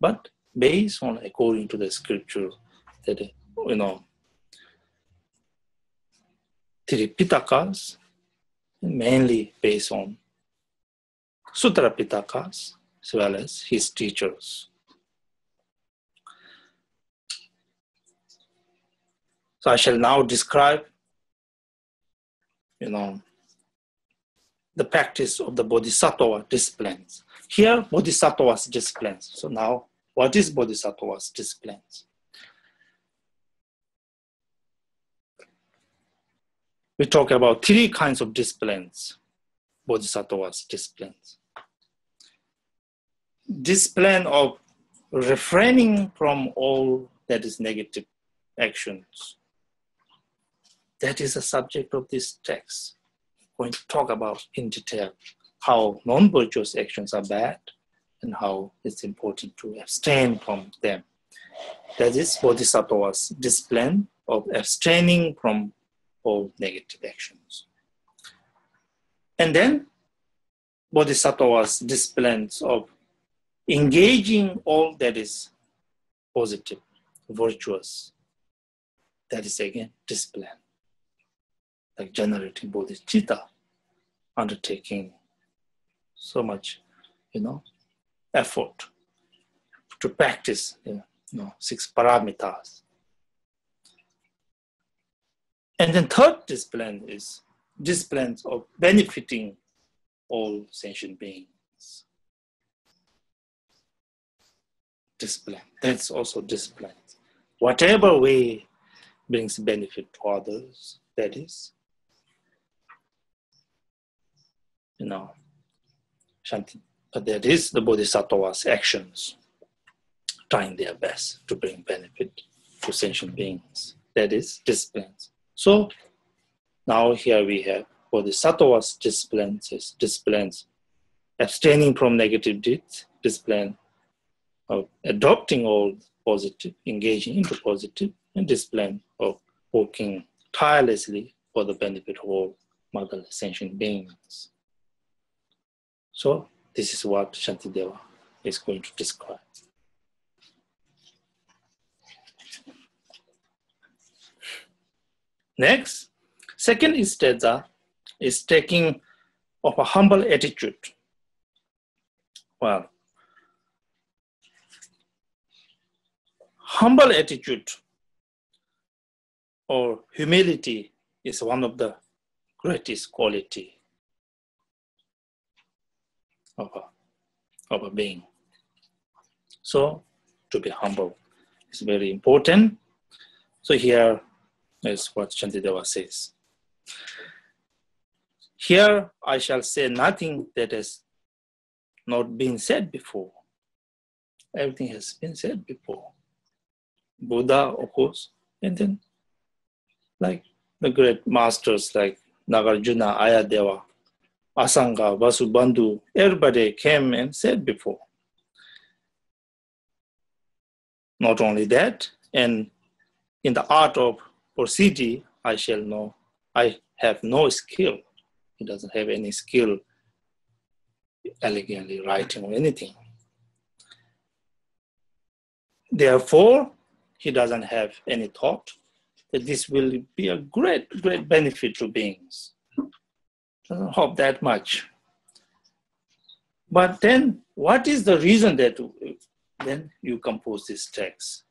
But based on according to the scripture, that, three Pitakas, mainly based on Sutra Pitakas, as well as his teachers. So I shall now describe, the practice of the Bodhisattva disciplines. Here, Bodhisattva's disciplines. So now, what is Bodhisattva's disciplines? We talk about three kinds of disciplines, Bodhisattva's disciplines. Discipline of refraining from all that is negative actions. That is the subject of this text. We're going to talk about in detail how non-virtuous actions are bad and how it's important to abstain from them. That is Bodhisattva's discipline of abstaining from all negative actions. And then Bodhisattva's disciplines of engaging all that is positive, virtuous. That is again discipline. Like generating Bodhichitta, undertaking so much, effort to practice, 6 paramitas. And then third discipline is disciplines of benefiting all sentient beings. Discipline, that's also discipline. Whatever way brings benefit to others. That is, that is the Bodhisattva's actions, trying their best to bring benefit to sentient beings. That is disciplines. So now here we have Bodhisattva's disciplines, abstaining from negative deeds, discipline of adopting all positive, engaging into positive, and discipline of working tirelessly for the benefit of all motherless sentient beings. So this is what Shantideva is going to describe. Next, second stanza is taking of a humble attitude. Well, humble attitude or humility is one of the greatest quality of a being. So to be humble is very important. So here is what Shantideva says. Here I shall say nothing that has not been said before. Everything has been said before. Buddha, of course, and then like the great masters like Nagarjuna, Ayadeva, Asanga, Vasubandhu, everybody came and said before. Not only that, and in the art of proceeding, I have no skill. He doesn't have any skill elegantly writing or anything. Therefore, he doesn't have any thought that this will be a great benefit to beings. Doesn't hope that much. But then, what is the reason that then you compose this text?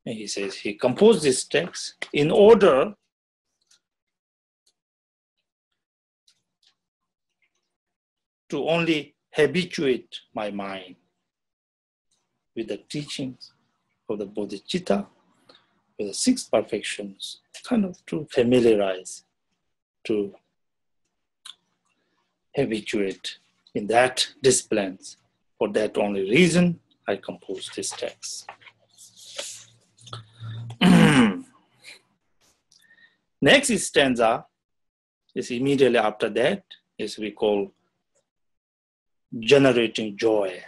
And he says he composed this text in order to only habituate my mind with the teachings of the Bodhichitta, with the six perfections, kind of to familiarize, to habituate in that disciplines. For that only reason, I composed this text. Next stanza is immediately after that, is we call generating joy.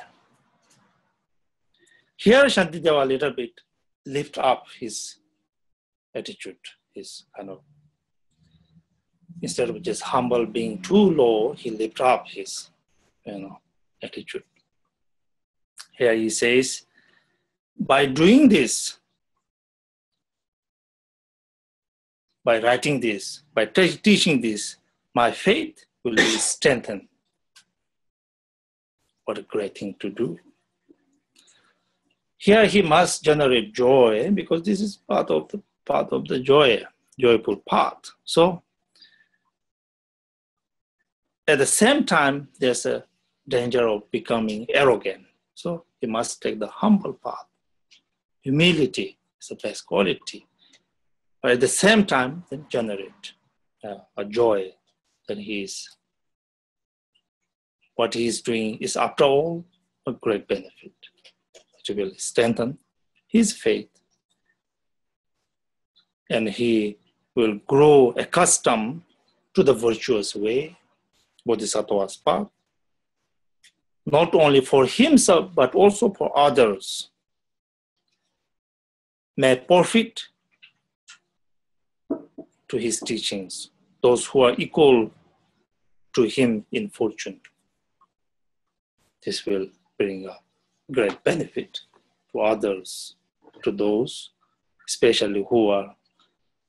Here Shantideva a little bit lift up his attitude, his kind of, instead of just humble being too low, he lift up his attitude. Here he says, by doing this, by writing this, by teaching this, my faith will be strengthened. What a great thing to do. Here he must generate joy because this is part of the joyful path. So at the same time, there's a danger of becoming arrogant. So he must take the humble path. Humility is the best quality. But at the same time, then generate a joy that what he is doing is after all a great benefit, which will strengthen his faith. And he will grow accustomed to the virtuous way, Bodhisattva's path, not only for himself, but also for others. May profit to his teachings, those who are equal to him in fortune. This will bring a great benefit to others, to those, especially who are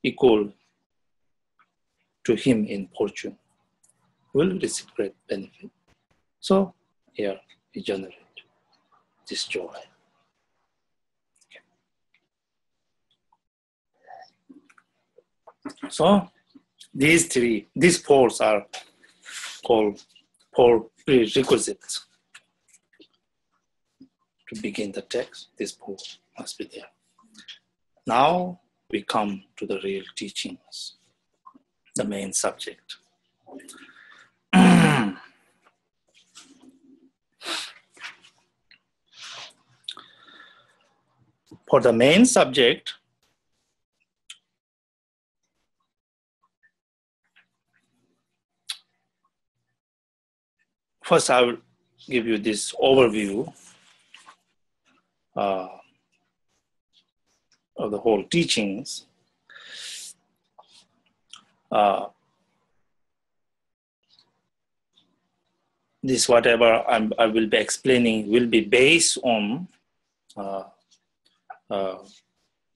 equal to him in fortune, will receive great benefit. So here we generate this joy. So these four are called four prerequisites. To begin the text, this four must be there. Now we come to the real teachings, the main subject. For the main subject, first I will give you this overview of the whole teachings. This whatever I will be explaining will be based on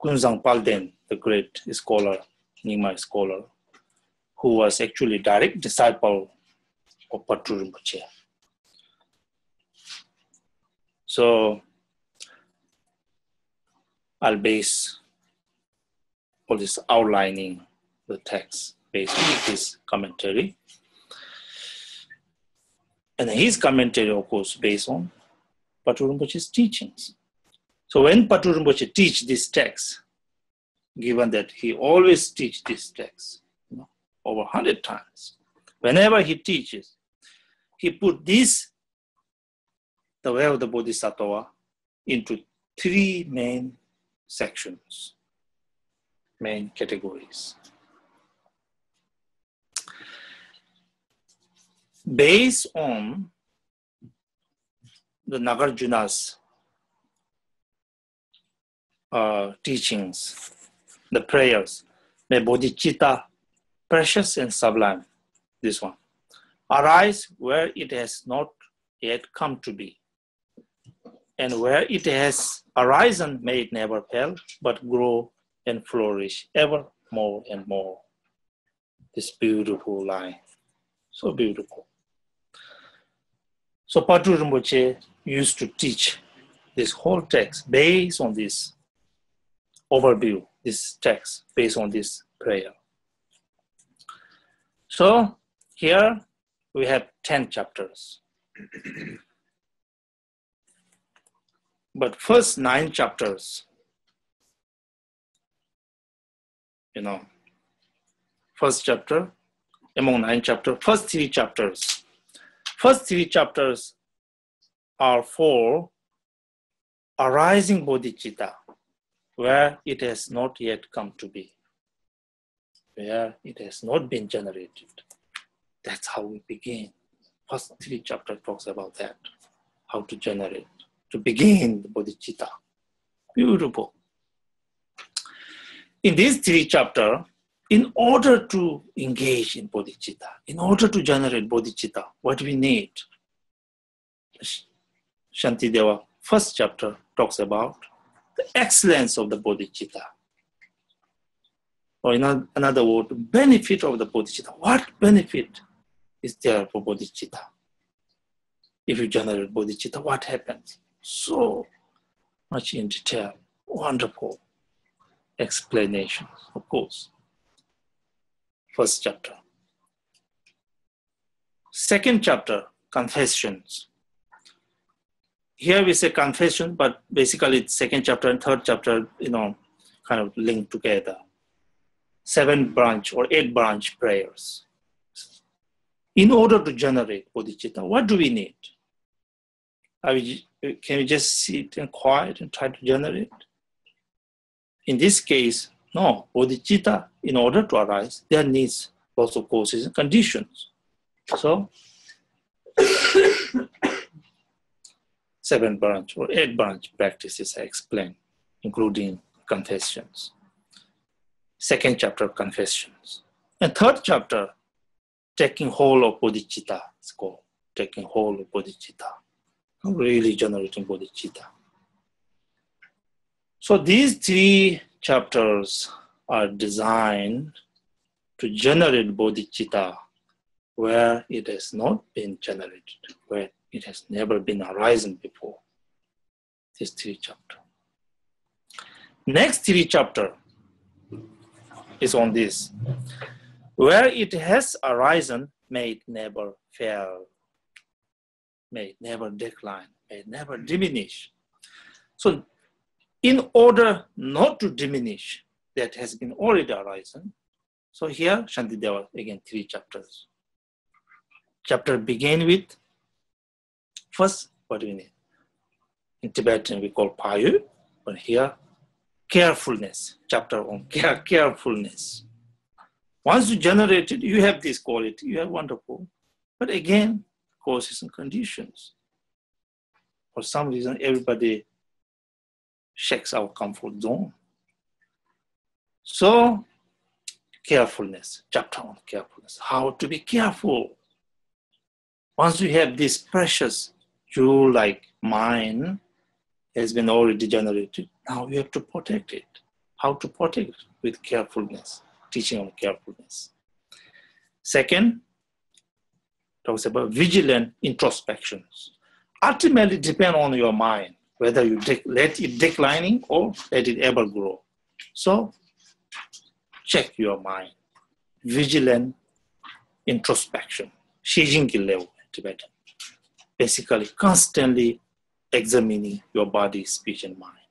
Kunzang Palden, the great scholar, Nyingma scholar, who was actually direct disciple of Patu Rinpoche. So I'll base all this outlining the text based on his commentary. And his commentary, of course, based on Patu Rinpoche's teachings. So when Patu Rinpoche teach this text, given that he always teach this text, over 100 times, whenever he teaches, he put this, the way of the Bodhisattva, into 3 main sections, main categories. Based on the Nagarjuna's teachings, the prayers, may Bodhichitta, precious and sublime, this one, arise where it has not yet come to be, and where it has arisen, may it never fail, but grow and flourish ever more and more. This beautiful line, so beautiful. So Patu Rinpoche used to teach this whole text based on this overview, this text based on this prayer. So here we have 10 chapters. But first 9 chapters, first chapter, among 9 chapters, first 3 chapters. First 3 chapters are for arising bodhicitta, where it has not yet come to be, where it has not been generated. That's how we begin. First 3 chapters talks about that, how to generate, to begin the bodhicitta. Beautiful. In these 3 chapters, in order to engage in bodhicitta, in order to generate bodhicitta, what we need? Shantideva, first chapter, talks about the excellence of the bodhicitta. Or in another word, benefit of the bodhicitta. What benefit is there for bodhicitta? If you generate bodhicitta, what happens? So much in detail, wonderful explanations, of course. First chapter. Second chapter, confessions. Here we say confession, but basically it's second chapter and third chapter, kind of linked together. 7 branch or 8 branch prayers. In order to generate bodhicitta, what do we need? Can we just sit and quiet and try to generate? In this case, no. Bodhicitta, in order to arise, there needs lots of causes and conditions. So, 7 branch or 8 branch practices I explained, including confessions. Second chapter, confessions. And third chapter, taking hold of bodhicitta. It's called taking hold of bodhicitta. Really generating bodhicitta. So these 3 chapters are designed to generate bodhicitta where it has not been generated, where it has never been arisen before. These 3 chapters. Next 3 chapters is on this. Where it has arisen, may it never fail, may it never decline, may it never diminish. So in order not to diminish, that has been already arisen. So here, Shantideva, again, 3 chapters. Chapter begin with, first, what do we need? In Tibetan, we call payu, but here, carefulness, chapter on carefulness. Once you generate it, you have this quality, you have wonderful. But again, causes and conditions. For some reason, everybody shakes our comfort zone. So, carefulness, chapter on carefulness, how to be careful. Once you have this precious jewel like mind has been already generated, now you have to protect it. How to protect it? With carefulness, teaching on carefulness. Second, talks about vigilant introspections. Ultimately depend on your mind, whether you let it declining or let it ever grow. So, check your mind. Vigilant introspection. Shijinki level, Tibetan. Basically, constantly examining your body, speech, and mind.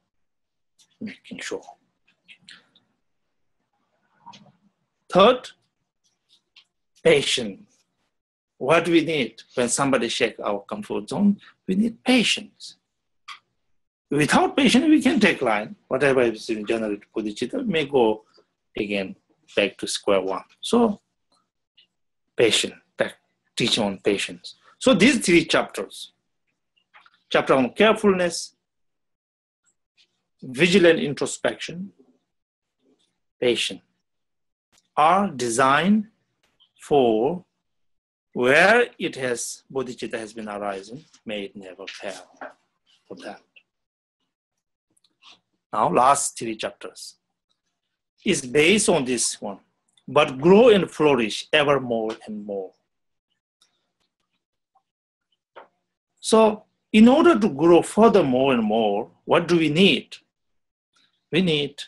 Making sure. Third, patience. What do we need when somebody shakes our comfort zone? We need patience. Without patience, we can decline. Whatever is in generated bodhicitta may go again back to square one. So, patience, teaching on patience. So these 3 chapters, chapter on carefulness, vigilant introspection, patience, are designed for where it has, bodhicitta has been arising, may it never fail for that. Now, last 3 chapters is based on this one, but grow and flourish ever more and more. So, in order to grow further more and more, what do we need? We need,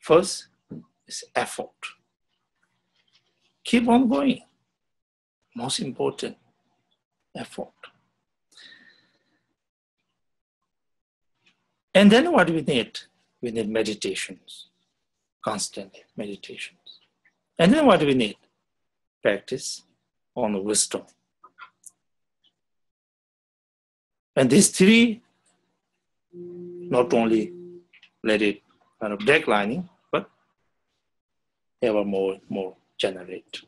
first, is effort. Keep on going. Most important, effort. And then what do we need? We need meditations, constantly meditations. And then what do we need? Practice on wisdom. And these 3, not only let it kind of declining, but ever more and more generate.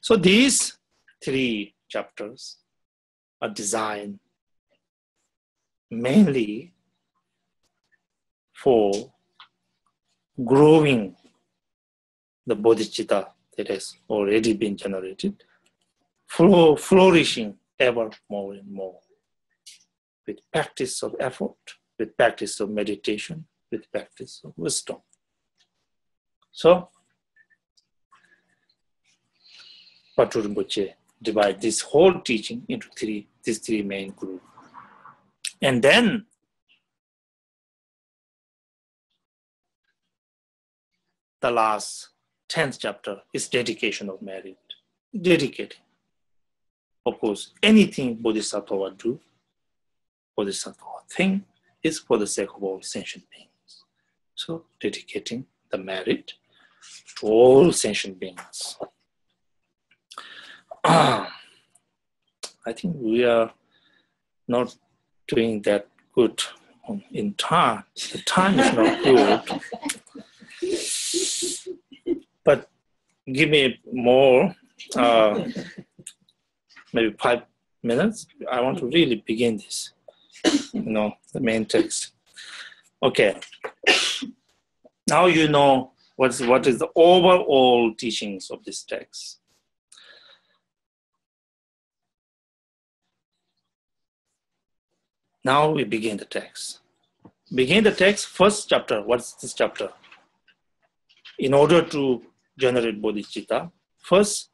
So these 3 chapters are designed mainly for growing the bodhicitta that has already been generated, flourishing ever more and more with practice of effort, with practice of meditation, with practice of wisdom. So, Patrul Rinpoche divide this whole teaching into these 3 main groups. And then the last 10th chapter is dedication of merit. Dedicating. Of course, anything Bodhisattva would do, Bodhisattva thing is for the sake of all sentient beings. So, dedicating the merit to all sentient beings. I think we are not doing that good in time. The time is not good. But give me more, maybe 5 minutes. I want to really begin this, the main text. Okay. Now you know what is the overall teachings of this text. Now we begin the text. Begin the text, first chapter. What's this chapter? In order to generate bodhicitta, first,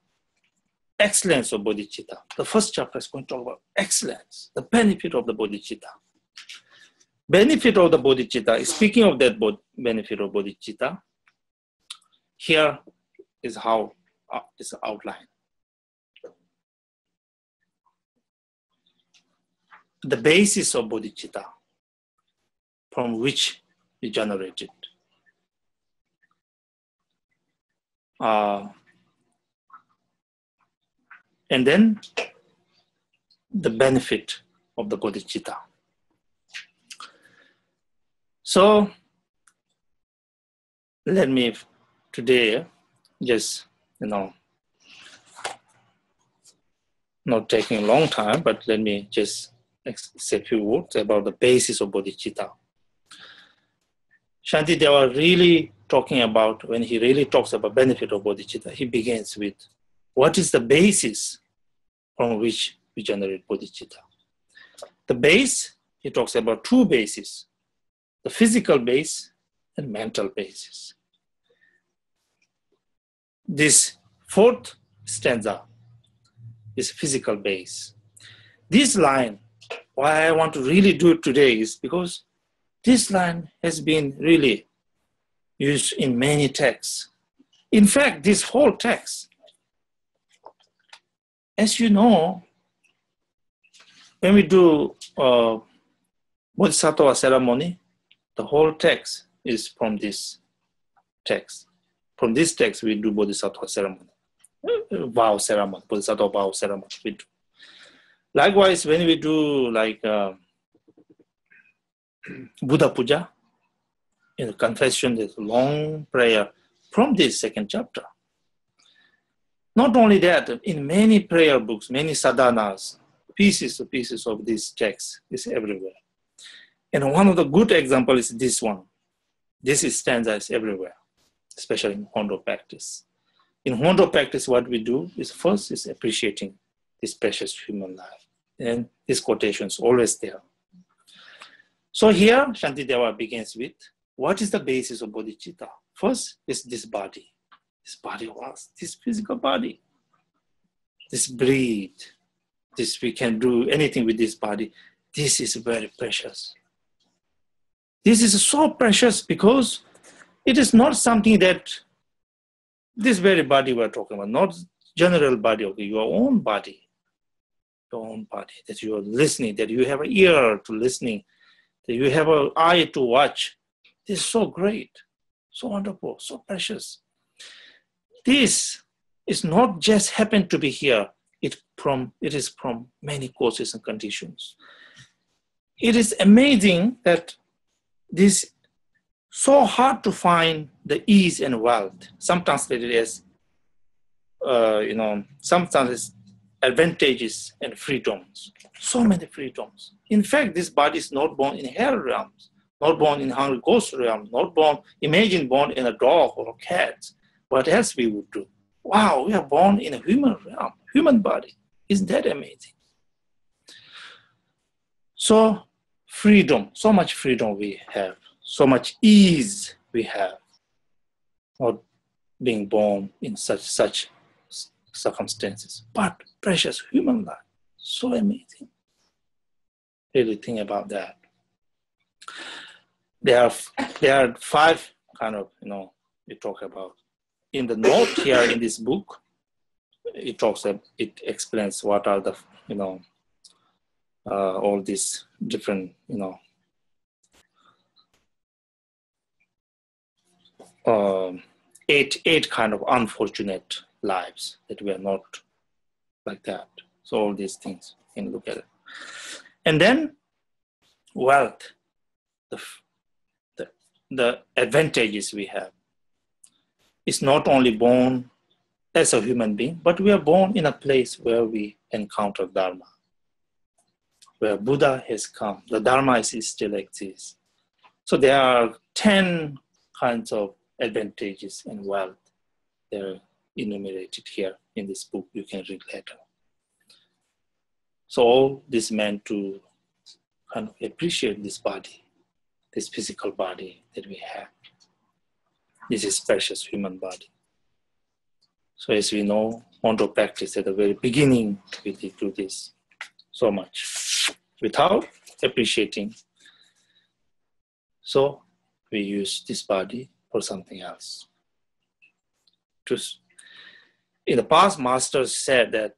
excellence of bodhicitta. The first chapter is going to talk about excellence, the benefit of the bodhicitta. Benefit of the bodhicitta, speaking of that benefit of bodhicitta, here is how it's outlined. The basis of bodhicitta from which we generated And then the benefit of the bodhicitta. So let me today just, not taking a long time, but let me just say a few words about the basis of bodhicitta. Shantideva really talking about, when he really talks about benefit of bodhicitta, he begins with what is the basis from which we generate bodhicitta. The base, he talks about two bases, the physical base and mental basis. This fourth stanza is physical base. This line, why I want to really do it today is because this line has been really used in many texts. In fact, this whole text, as you know, when we do Bodhisattva ceremony, the whole text is from this text. From this text, we do Bodhisattva ceremony, vow ceremony, Bodhisattva vow ceremony. We do. Likewise, when we do like Buddha Puja, in the confession, there's a long prayer from this second chapter. Not only that, in many prayer books, many sadhanas, pieces of this text is everywhere. And one of the good examples is this one. This stanza is everywhere, especially in Hondo practice. In Hondo practice, what we do is first is appreciating this precious human life. And this quotation is always there. So here, Shantideva begins with, what is the basis of bodhicitta? First is this body. This body of us, this physical body. This breathe. This we can do anything with this body. This is very precious. This is so precious because it is not something that this very body we're talking about, not general body, okay, your own body, that you are listening, that you have an ear to listening, that you have an eye to watch. This is so great, so wonderful, so precious. This is not just happen to be here. It is from many causes and conditions. It is amazing that this so hard to find the ease and wealth. Some translated as, sometimes it's advantages and freedoms. So many freedoms. In fact, this body is not born in hell realms, not born in hungry ghost realms, not born, imagine born in a dog or a cat. What else we would do? Wow, we are born in a human realm, human body. Isn't that amazing? So freedom, so much freedom we have, so much ease we have, not being born in such circumstances. But precious human life, so amazing. Really think about that. There are five kind of, we talk about. In the note here in this book, it explains what are the, all these different, eight kind of unfortunate lives that we are not like that. So all these things, you can look at it. And then wealth, the advantages we have. It's not only born as a human being, but we are born in a place where we encounter Dharma, where Buddha has come. The Dharma still exists. So there are 10 kinds of advantages and wealth. They're enumerated here in this book. You can read later. So all this meant to kind of appreciate this body, this physical body that we have. This is precious human body. So as we know, Hondo practice at the very beginning, we did do this so much without appreciating. So we use this body for something else. In the past, masters said that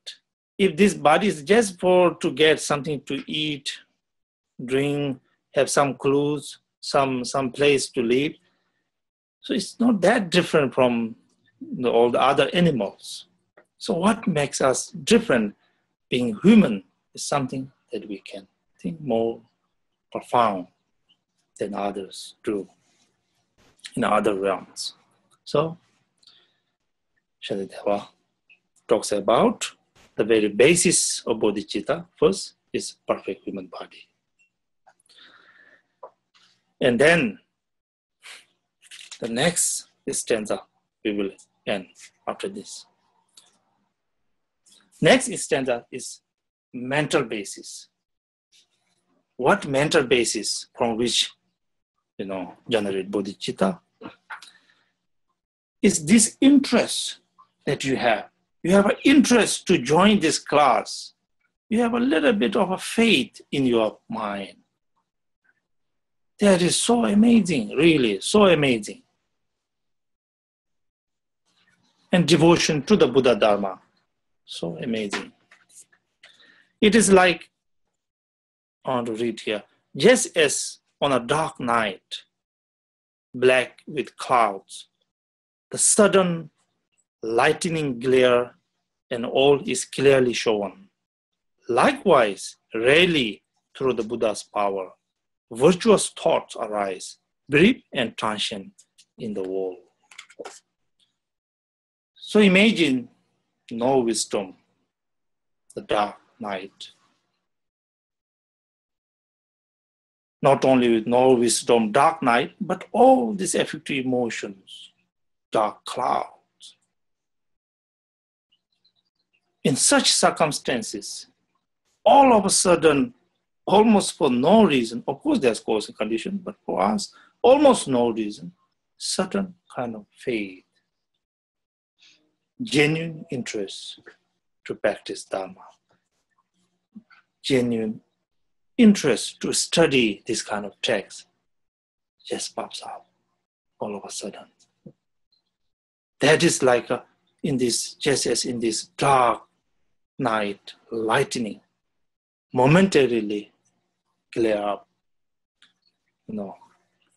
if this body is just to get something to eat, drink, have some clothes, some place to live, so it's not that different from all the other animals. So what makes us different? Being human is something that we can think more profound than others do in other realms. So Shantideva talks about the very basis of bodhicitta. First is perfect human body. And then the next stanza we will end after this. Next stanza is mental basis. What mental basis from which generate bodhicitta is this interest that you have. You have an interest to join this class. You have a little bit of a faith in your mind. That is so amazing, really, so amazing. And devotion to the Buddha Dharma, so amazing. It is like, I want to read here, just as on a dark night, black with clouds, the sudden lightning glare and all is clearly shown. Likewise, rarely through the Buddha's power, virtuous thoughts arise, brief and transient in the world. So imagine no wisdom, the dark night. Not only with no wisdom, dark night, but all these affective emotions, dark clouds. In such circumstances, all of a sudden, almost for no reason, of course there's cause and condition, but for us, almost no reason, certain kind of faith, genuine interest to practice Dharma, genuine interest to study this kind of text just pops up all of a sudden. That is like just as in this dark night, lightning, momentarily clear up,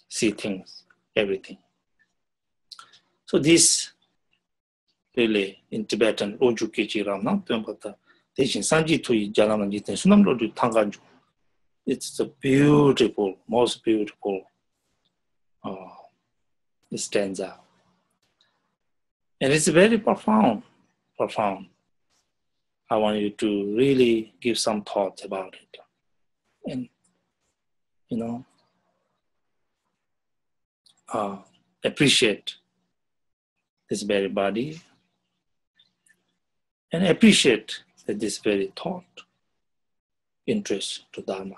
see things, everything. So this really in Tibetan, Oju Kechiram, it's a beautiful, most beautiful stanza. And it's very profound. I want you to really give some thoughts about it. And, appreciate this very body and appreciate that this very thought, interest to Dharma.